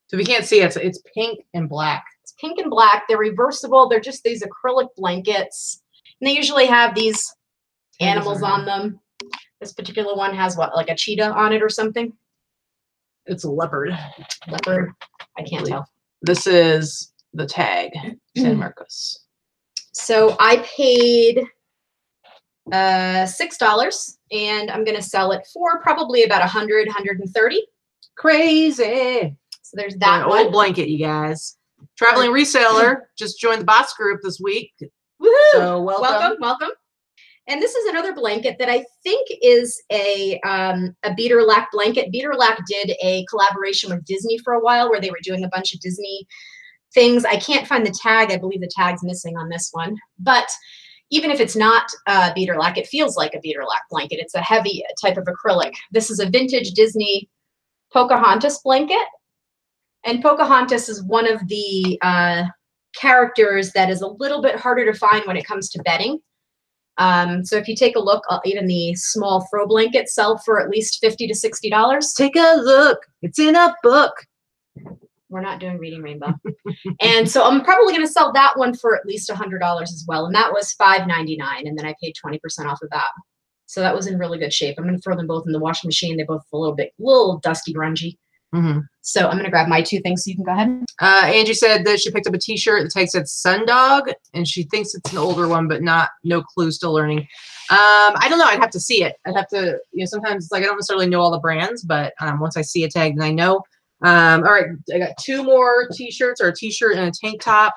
So if you can't see it, it's pink and black. Pink and black. They're reversible. They're just these acrylic blankets. And they usually have these animals on them. This particular one has what, like a cheetah on it or something? It's a leopard. Leopard. I can't tell. This is the tag, San Marcos. So I paid $6, and I'm going to sell it for probably about $100, $130. Crazy. So there's that an one. old blanket, you guys. Traveling reseller just joined the boss group this week. Woohoo! So welcome. And this is another blanket that I think is a Btufly blanket. Btufly did a collaboration with Disney for a while where they were doing a bunch of Disney things. I can't find the tag. I believe the tag's missing on this one. But even if it's not Btufly, it feels like a Btufly blanket. It's a heavy type of acrylic. This is a vintage Disney Pocahontas blanket. And Pocahontas is one of the characters that is a little bit harder to find when it comes to bedding. So if you take a look, even the small throw blankets sell for at least $50 to $60. Take a look. It's in a book. We're not doing Reading Rainbow. And so I'm probably going to sell that one for at least $100 as well. And that was $5.99. And then I paid 20% off of that. So that was in really good shape. I'm going to throw them both in the washing machine. They're both a little dusty, grungy. Mm-hmm. So I'm going to grab my 2 things so you can go ahead. Angie said that she picked up a t-shirt. The tag said Sundog, and she thinks it's an older one, but no clue, still learning. I don't know. I'd have to see it. I'd have to, sometimes it's like I don't necessarily know all the brands, but once I see a tag, then I know. All right, I got 2 more t-shirts, or a t-shirt and a tank top.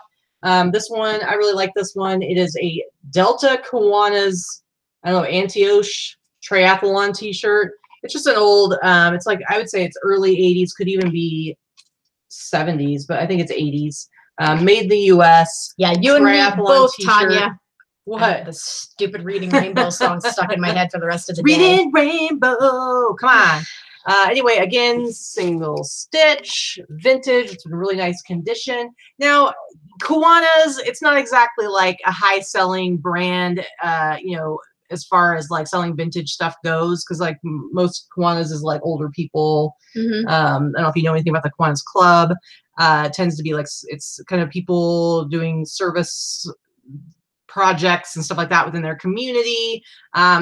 This one, I really like this one. It is a Delta Kiwanis, Antioche triathlon t-shirt. It's just an old, it's like, I would say it's early 80s, could even be 70s, but I think it's 80s. Made in the U.S. Yeah, you and me both, Tanya. What? The stupid Reading Rainbow song stuck in my head for the rest of the day. Reading Rainbow. Come on. Anyway, again, single stitch, vintage. It's in really nice condition. Now, Kiwanis, it's not exactly like a high-selling brand, as far as like selling vintage stuff goes, because like most Kiwanis is like older people. Mm-hmm. I don't know if you know anything about the Kiwanis Club. It tends to be like, it's kind of people doing service projects and stuff like that within their community.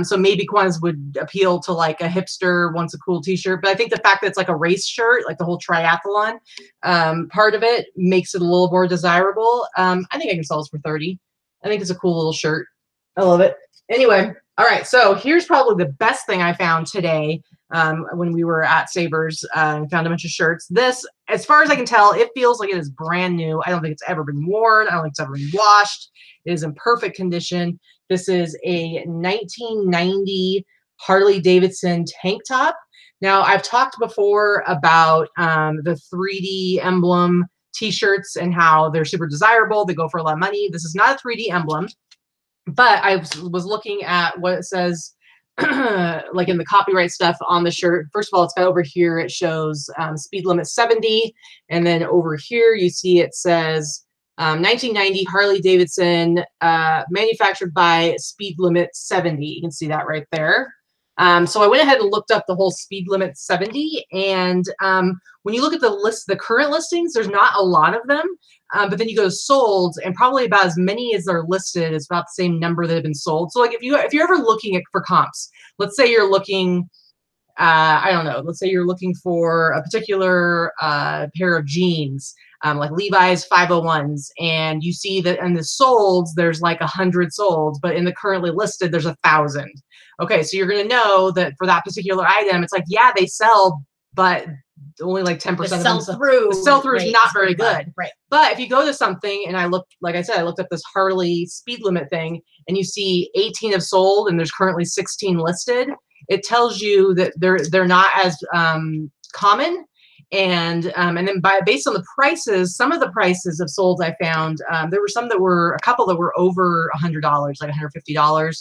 So maybe Kiwanis would appeal to like a hipster wants a cool t-shirt. But I think the fact that it's like a race shirt, like the whole triathlon part of it, makes it a little more desirable. I think I can sell this for $30. I think it's a cool little shirt. I love it. Anyway, all right, so here's probably the best thing I found today when we were at Sabres and found a bunch of shirts. This, as far as I can tell, it feels like it is brand new. I don't think it's ever been worn. I don't think it's ever been washed. It is in perfect condition. This is a 1990 Harley Davidson tank top. Now, I've talked before about the 3D emblem t-shirts and how they're super desirable. They go for a lot of money. This is not a 3D emblem. But I was looking at what it says, like in the copyright stuff on the shirt. First of all, it's got over here, it shows speed limit 70. And then over here, you see it says 1990 Harley Davidson, manufactured by speed limit 70. You can see that right there. So I went ahead and looked up the whole speed limit 70. And when you look at the current listings, there's not a lot of them. But then you go to sold, and probably about as many as are listed is about the same number that have been sold. So like if you're ever looking for comps, let's say you're looking, I don't know, let's say you're looking for a particular pair of jeans, like Levi's 501s, and you see that in the solds, there's like 100 solds, but in the currently listed, there's 1,000. Okay, so you're going to know that for that particular item, it's like, yeah, they sell, but only like 10% of them. The sell-through is not very good. Right. But if you go to something, and I looked, like I said, I looked up this Harley speed limit thing, and you see 18 have sold, and there's currently 16 listed. It tells you that they're not as common. And then based on the prices, some of the prices of solds I found, there were some that were, a couple that were over $100, like $150.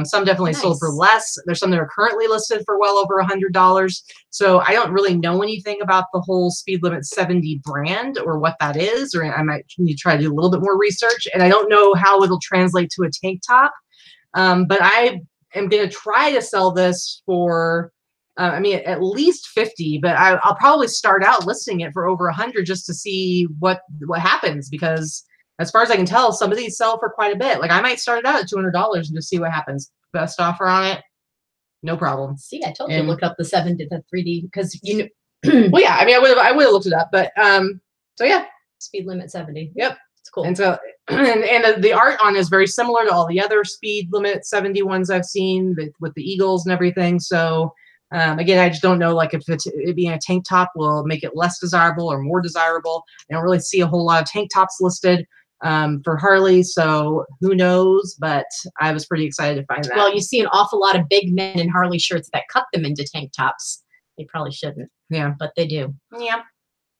Some definitely sold for less. There's some that are currently listed for well over $100. So I don't really know anything about the whole speed limit 70 brand or what that is, or I might need to try to do a little bit more research. And I don't know how it'll translate to a tank top. But I am going to try to sell this for, I mean, at least 50, but I'll probably start out listing it for over 100 just to see what happens, because as far as I can tell, some of these sell for quite a bit. Like I might start it out at $200 and just see what happens. Best offer on it, no problem. See, I told you to look up the 3D because you know. Well, yeah, I mean, I would have looked it up, but so yeah, speed limit 70. Yep, it's cool. And so and the art on is very similar to all the other speed limit 70 ones I've seen with the eagles and everything. So. Again, I just don't know, like, if it being a tank top will make it less desirable or more desirable. I don't really see a whole lot of tank tops listed for Harley, so who knows? But I was pretty excited to find that. Well, you see an awful lot of big men in Harley shirts that cut them into tank tops. They probably shouldn't. Yeah, but they do. Yeah.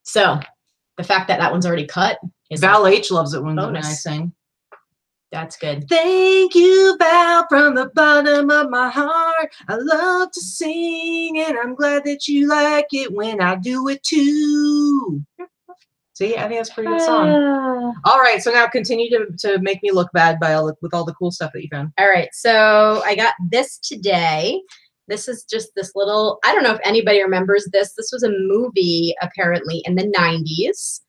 So the fact that that one's already cut is Val H loves it when I sing. That's good. Thank you, Val, from the bottom of my heart. I love to sing, and I'm glad that you like it when I do it too. See, I think that's a pretty good song. All right, so now continue to make me look bad with all the cool stuff that you found. All right, so I got this today. This is just this little, I don't know if anybody remembers this. This was a movie apparently in the 90s.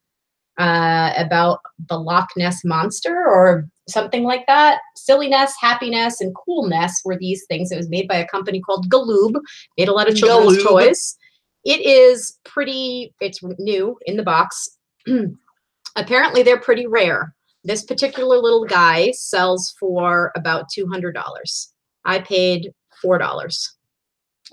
About the Loch Ness monster or something like that. Silliness, happiness, and coolness were these things. It was made by a company called Galoob. Made a lot of children's toys. It is pretty, it's new in the box. Apparently they're pretty rare. This particular little guy sells for about $200. I paid $4.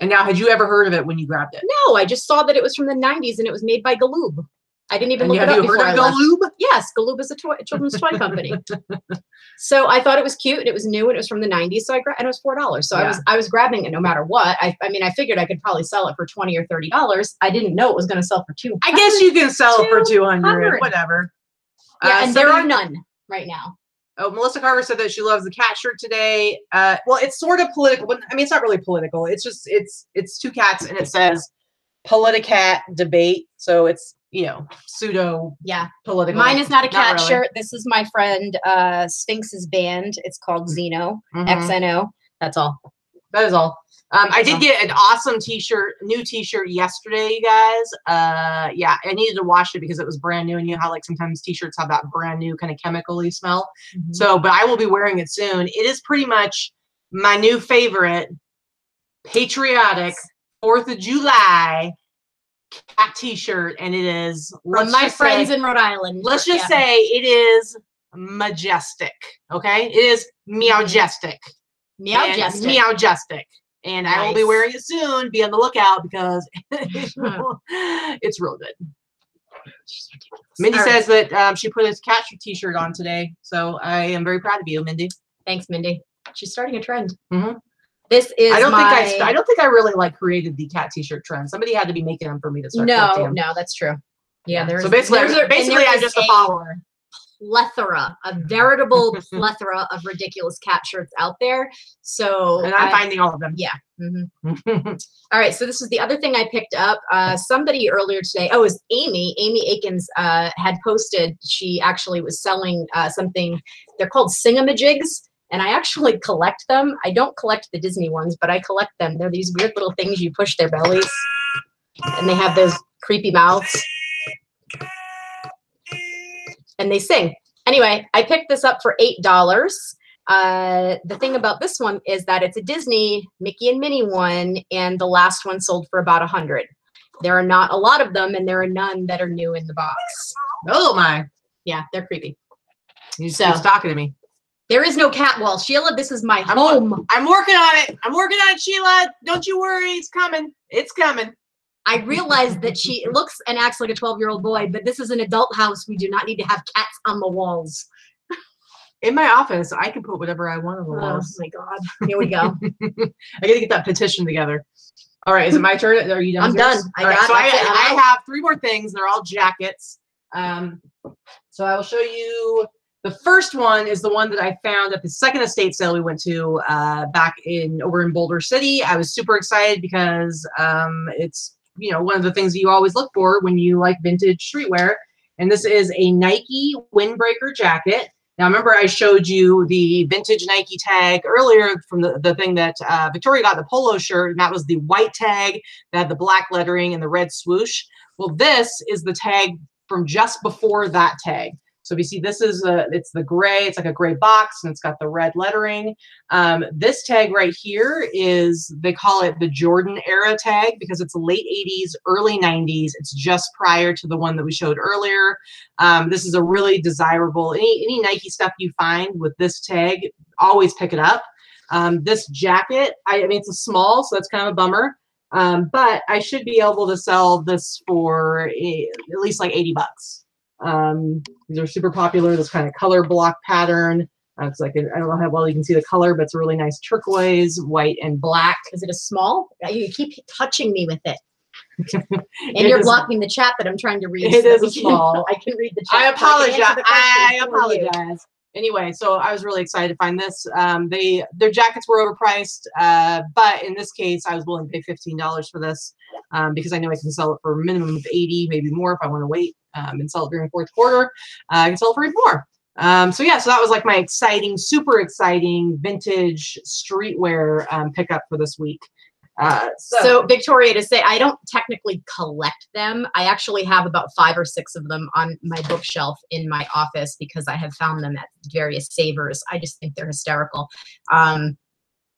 And now, had you ever heard of it when you grabbed it? No, I just saw that it was from the 90s and it was made by Galoob. I didn't even look it up before I left. Have you heard of Galoob? Yes, Galoob is a children's toy company. So I thought it was cute and it was new and it was from the 90s. So and it was $4. So yeah. I was grabbing it no matter what. I mean, I figured I could probably sell it for $20 or $30. I didn't know it was going to sell for $200. I guess you can sell it for $200. Whatever. Yeah, and there are none right now. Oh, Melissa Carver said that she loves the cat shirt today. Well, it's sort of political, but I mean, it's not really political. It's just it's two cats and it says Politicat debate. So it's, you know, pseudo political. Mine is not a cat shirt. This is my friend Sphinx's band. It's called Xeno, XNO. That's all. That is all. I did get an awesome t-shirt, new t-shirt yesterday, you guys. Yeah, I needed to wash it because it was brand new, and you know how like sometimes t-shirts have that brand new kind of chemical-y smell. So, but I will be wearing it soon. It is pretty much my new favorite patriotic 4th of July cat t-shirt, and it is from my friends in Rhode Island. Let's just say it is majestic. Okay, it is meowjestic. Meowjestic. And I will be wearing it soon. Be on the lookout because it's real good. Mindy says that she put his cat t-shirt on today, so I am very proud of you, Mindy. Thanks, Mindy. She's starting a trend. This is I don't think I really like created the cat t-shirt trend. Somebody had to be making them for me to start. No, that's true. Yeah, so basically I'm just a follower. A veritable plethora of ridiculous cat shirts out there. So and I'm finding all of them. Yeah. All right. So this is the other thing I picked up. Somebody earlier today. Oh, it was Amy. Amy Akins had posted. She actually was selling something. They're called Singamajigs. And I actually collect them. I don't collect the Disney ones, but I collect them. They're these weird little things you push their bellies. And they have those creepy mouths. And they sing. Anyway, I picked this up for $8. The thing about this one is that it's a Disney Mickey and Minnie one, and the last one sold for about $100. There are not a lot of them, and there are none that are new in the box. Oh my. Yeah, they're creepy. You're talking to me. There is no cat wall. Sheila, this is my home. I'm working on it. I'm working on it, Sheila. Don't you worry. It's coming. It's coming. I realize that she looks and acts like a 12-year-old boy, but this is an adult house. We do not need to have cats on the walls. In my office, I can put whatever I want on the walls. Oh my God. Here we go. I gotta get that petition together. All right, is it my turn? Are you done? I'm done. I have 3 more things. They're all jackets. So I will show you. The first one is the one that I found at the second estate sale we went to back over in Boulder City. I was super excited because it's one of the things that you always look for when you like vintage streetwear. And this is a Nike windbreaker jacket. Now, remember I showed you the vintage Nike tag earlier from the thing that Victoria got, the Polo shirt, and that was the white tag that had the black lettering and the red swoosh. Well, this is the tag from just before that tag. So if you see, this is it's the gray, it's like a gray box, and it's got the red lettering. This tag right here is, they call it the Jordan era tag because it's late 80s, early 90s. It's just prior to the one that we showed earlier. This is a really desirable, any Nike stuff you find with this tag, always pick it up. This jacket, I mean, it's a small, so that's kind of a bummer. But I should be able to sell this for at least like $80. These are super popular, this kind of color block pattern. It's like, I don't know how well you can see the color, but it's a really nice turquoise, white, and black. Is it a small? You keep touching me with it. And you're blocking the chat that I'm trying to read. It is a small. I can read the chat. I apologize. Anyway, so I was really excited to find this. Their jackets were overpriced, but in this case, I was willing to pay $15 for this because I know I can sell it for a minimum of $80, maybe more if I want to wait and sell it during fourth quarter. I can sell it for even more. So yeah, so that was like my super exciting vintage streetwear pickup for this week. So Victoria, to say, I don't technically collect them. I actually have about 5 or 6 of them on my bookshelf in my office because I have found them at various savers. I just think they're hysterical. I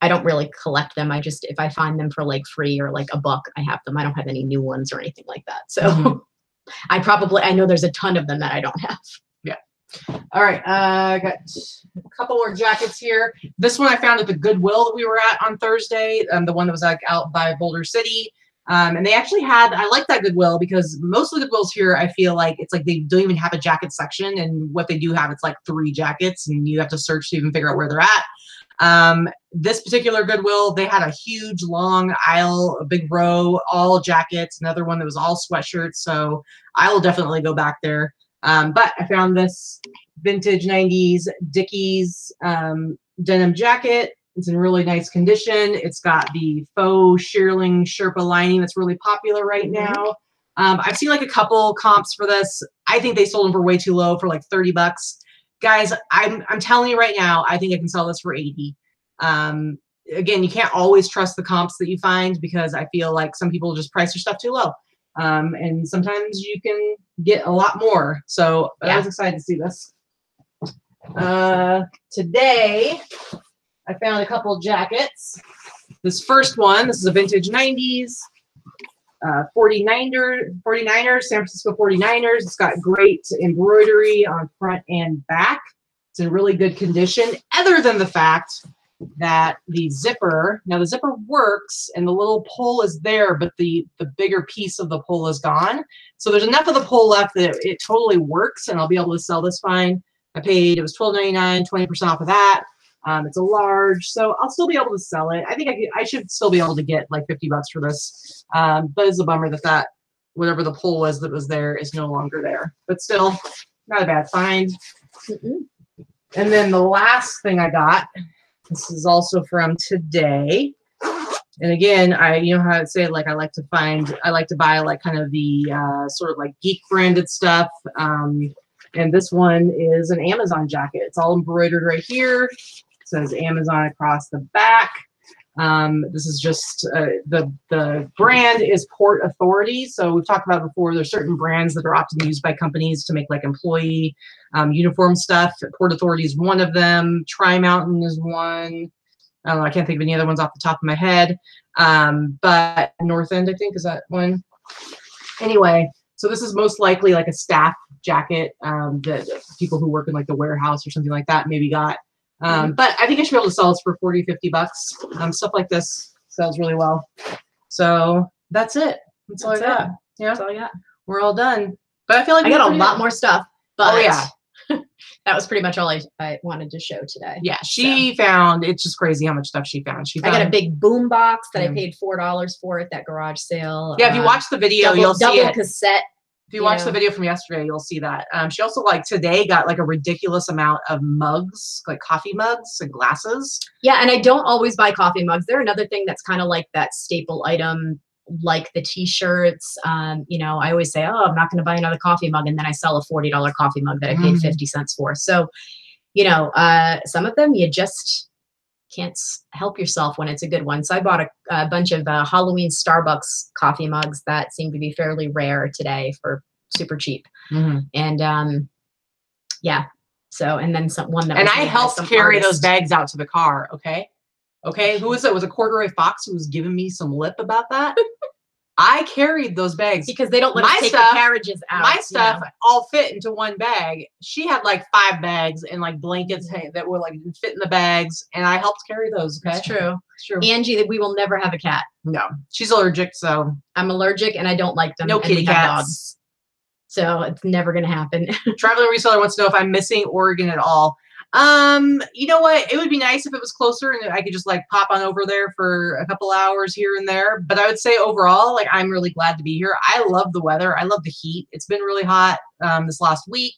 don't really collect them. If I find them for like free or like $1, I have them. I don't have any new ones or anything like that. So I know there's a ton of them that I don't have. Yeah. All right. I got a couple more jackets here. This one I found at the Goodwill that we were at on Thursday. The one that was like out by Boulder City. And they actually had, I like that Goodwill because most of the Goodwills here, I feel like it's like they don't even have a jacket section. And what they do have, it's like 3 jackets and you have to search to even figure out where they're at. This particular Goodwill, they had a huge long aisle, a big row, all jackets, another one that was all sweatshirts. So I will definitely go back there. But I found this vintage 90s Dickies denim jacket. It's in really nice condition. It's got the faux shearling Sherpa lining that's really popular right now. I've seen like a couple comps for this. I think they sold them for way too low, for like $30. Guys, I'm telling you right now, I think I can sell this for $80. Again, you can't always trust the comps that you find because I feel like some people just price their stuff too low. And sometimes you can get a lot more. So I was excited to see this. Today, I found a couple jackets. This first one, this is a vintage 90s 49ers, San Francisco 49ers. It's got great embroidery on front and back. It's in really good condition, other than the fact that the zipper works and the little pole is there, but the bigger piece of the pole is gone. So there's enough of the pole left that it totally works and I'll be able to sell this fine. It was $12.99, 20% off of that. It's a large, so I'll still be able to sell it. I think I should still be able to get like $50 for this. But it's a bummer that whatever the pole was that was there is no longer there, but still not a bad find. And then the last thing I got, this is also from today. And again, you know how I'd say, like, I like to buy like kind of the sort of like geek branded stuff. And this one is an Amazon jacket. It's all embroidered right here. says Amazon across the back. This is just the brand is Port Authority. So we've talked about before, there's certain brands that are often used by companies to make like employee uniform stuff. Port Authority is one of them. Tri-Mountain is one. I don't know, I can't think of any other ones off the top of my head. But North End, I think, is that one. Anyway, so this is most likely like a staff jacket that people who work in like the warehouse or something like that maybe got. But I think I should be able to sell this for 40, 50 bucks. Stuff like this sells really well. So that's it. That's all I got. Yeah, that's all I got. We're all done. But I feel like I got a lot more stuff. But oh yeah. That was pretty much all I wanted to show today. Yeah, she found, it's just crazy how much stuff she found. I got a big boom box that I paid $4 for at that garage sale. Yeah, if you watch the video, you'll see it. Double cassette. If you watch the video from yesterday, you'll see that. She also like today got like a ridiculous amount of mugs, like coffee mugs and glasses. Yeah, and I don't always buy coffee mugs. They're another thing that's kind of like that staple item, like the T-shirts. You know, I always say, oh, I'm not going to buy another coffee mug, and then I sell a $40 coffee mug that I paid 50 cents for. So, you know, some of them you just can't help yourself when it's a good one. So I bought a bunch of Halloween Starbucks coffee mugs that seem to be fairly rare today for super cheap. And yeah, so and then one that. And I helped carry those bags out to the car. Okay, who was it? Was a Corduroy Fox who was giving me some lip about that? I carried those bags because they don't let us take the carriages out. My stuff all fit into one bag. She had like 5 bags and like blankets that were like fit in the bags, and I helped carry those. Okay, it's true. It's true. Angie, we will never have a cat. No, she's allergic, so I'm allergic and I don't like them. No kitty cats. Dogs, so it's never gonna happen. Traveling Reseller wants to know if I'm missing Oregon at all. You know what? It would be nice if it was closer and I could just like pop on over there for a couple hours here and there. But I would say overall, like I'm really glad to be here. I love the weather. I love the heat. It's been really hot this last week.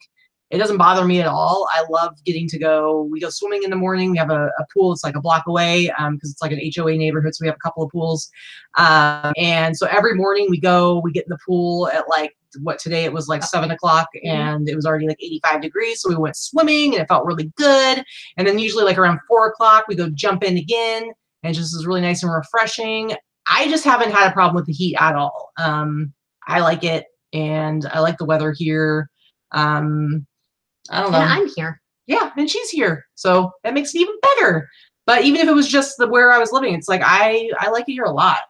It doesn't bother me at all. I love getting to go. We go swimming in the morning. We have a pool. It's like a block away because it's like an HOA neighborhood. So we have a couple of pools. And so every morning we get in the pool at like, today it was like 7 o'clock and it was already like 85 degrees. So we went swimming and it felt really good. And then usually like around 4 o'clock, we go jump in again and it just is really nice and refreshing. I just haven't had a problem with the heat at all. I like it and I like the weather here. I don't know. And I'm here. Yeah, and she's here. So that makes it even better. But even if it was just where I was living, it's like I like it here a lot.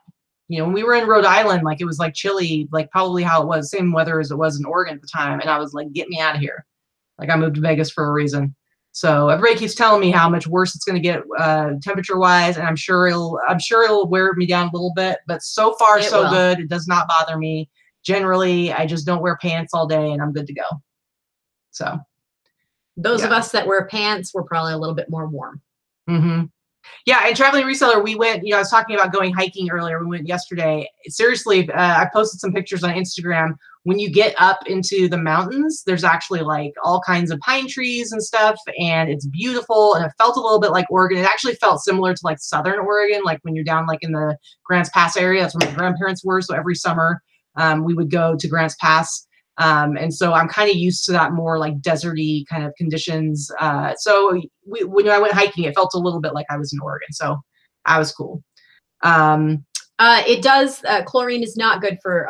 You know, when we were in Rhode Island, like it was like chilly, like probably how it was, same weather as it was in Oregon at the time. And I was like, get me out of here. Like I moved to Vegas for a reason. So everybody keeps telling me how much worse it's going to get temperature wise. And I'm sure it'll wear me down a little bit, but so far so good. It does not bother me. Generally, I just don't wear pants all day and I'm good to go. So those of us that wear pants, we're probably a little bit more warm. Yeah, and Traveling Reseller, we went, I was talking about going hiking earlier. We went yesterday. Seriously, I posted some pictures on Instagram. When you get up into the mountains, there's actually like all kinds of pine trees and stuff, and it's beautiful. And it felt a little bit like Oregon. It actually felt similar to like Southern Oregon, like when you're down like in the Grants Pass area. That's where my grandparents were. So every summer we would go to Grants Pass. And so I'm kind of used to that more like deserty kind of conditions. So when I went hiking, it felt a little bit like I was in Oregon. So I was cool. It does. Chlorine is not good for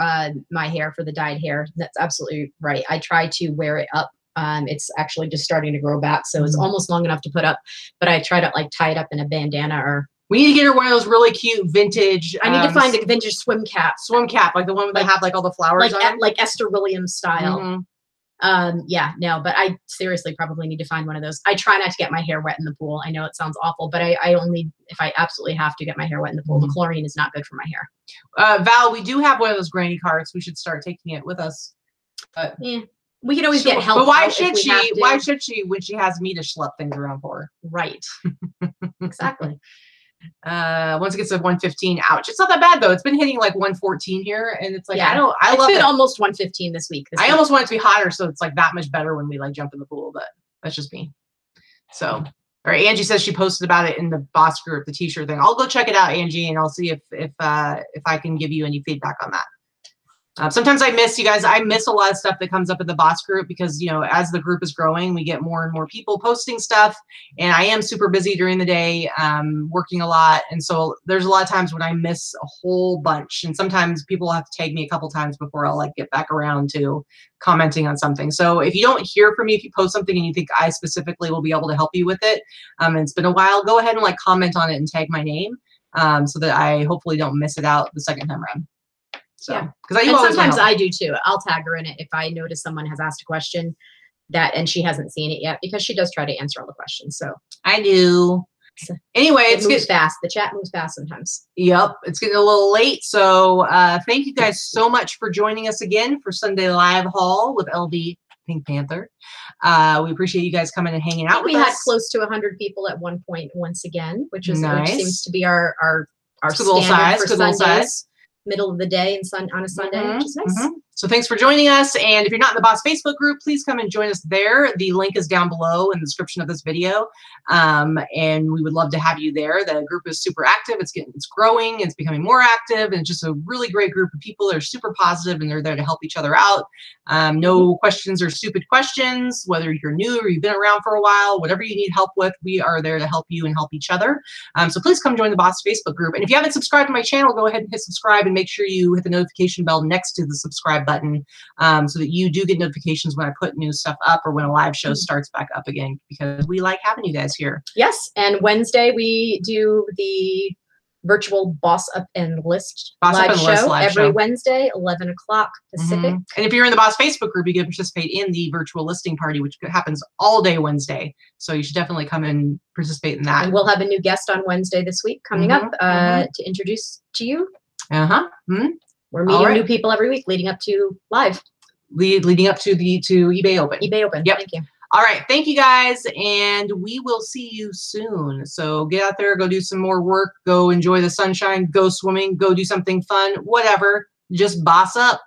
my hair, for the dyed hair. That's absolutely right. I try to wear it up. It's actually just starting to grow back. So it's almost long enough to put up, but I try to like tie it up in a bandana or. We need to get her one of those really cute vintage. I need to find a vintage swim cap. Swim cap, like the one that have like all the flowers on it. Like Esther Williams style. Yeah, no, but I seriously probably need to find one of those. I try not to get my hair wet in the pool. I know it sounds awful, but I only, if I absolutely have to get my hair wet in the pool, the chlorine is not good for my hair. Val, we do have one of those granny carts. We should start taking it with us. Yeah. We can always get help. But why should she? Why should she when she has me to schlep things around for her? Right. Exactly. Once it gets to 115, ouch. It's not that bad though. It's been hitting like 114 here, and it's like I love it. It's been almost 115 this week. I almost want it to be hotter, so it's like that much better when we like jump in the pool. But that's just me. So, all right. Angie says she posted about it in the boss group, the T-shirt thing. I'll go check it out, Angie, and I'll see if I can give you any feedback on that. Sometimes I miss you guys. I miss a lot of stuff that comes up in the boss group because, you know, as the group is growing, we get more and more people posting stuff. And I am super busy during the day, working a lot. And so there's a lot of times when I miss a whole bunch. And sometimes people have to tag me a couple times before I'll like get back around to commenting on something. So if you don't hear from me, if you post something and you think I specifically will be able to help you with it, and it's been a while, go ahead and like comment on it and tag my name, so that I hopefully don't miss it out the second time around. So, yeah, because sometimes I do too. I'll tag her in it if I notice someone has asked a question and she hasn't seen it yet, because she does try to answer all the questions. So I do. So, anyway, it moves fast. The chat moves fast sometimes. Yep, it's getting a little late. So thank you guys so much for joining us again for Sunday Live Haul with LD Pink Panther. We appreciate you guys coming and hanging out with us. We had close to 100 people at one point once again, which is nice. Which seems to be our standard size, for Sundays. Middle of the day and on a Sunday, which is nice. So thanks for joining us. And if you're not in the Boss Facebook group, please come and join us there. The link is down below in the description of this video. And we would love to have you there. The group is super active. It's growing. It's becoming more active. And it's just a really great group of people that are super positive and they're there to help each other out. No questions or stupid questions, whether you're new or you've been around for a while, whatever you need help with, we are there to help you and help each other. So please come join the Boss Facebook group. And if you haven't subscribed to my channel, go ahead and hit subscribe and make sure you hit the notification bell next to the subscribe button, so that you do get notifications when I put new stuff up or when a live show starts back up again, because we like having you guys here. Yes, and Wednesday we do the virtual Boss Up and List live show every Wednesday, 11 o'clock Pacific. And if you're in the Boss Facebook group, you can participate in the virtual listing party, which happens all day Wednesday. So you should definitely come and participate in that. And we'll have a new guest on Wednesday this week coming up to introduce to you. We're meeting new people every week leading up to live. Leading up to eBay Open. eBay Open. Yep. Thank you. All right. Thank you guys. And we will see you soon. So get out there, go do some more work, go enjoy the sunshine, go swimming, go do something fun, whatever. Just boss up.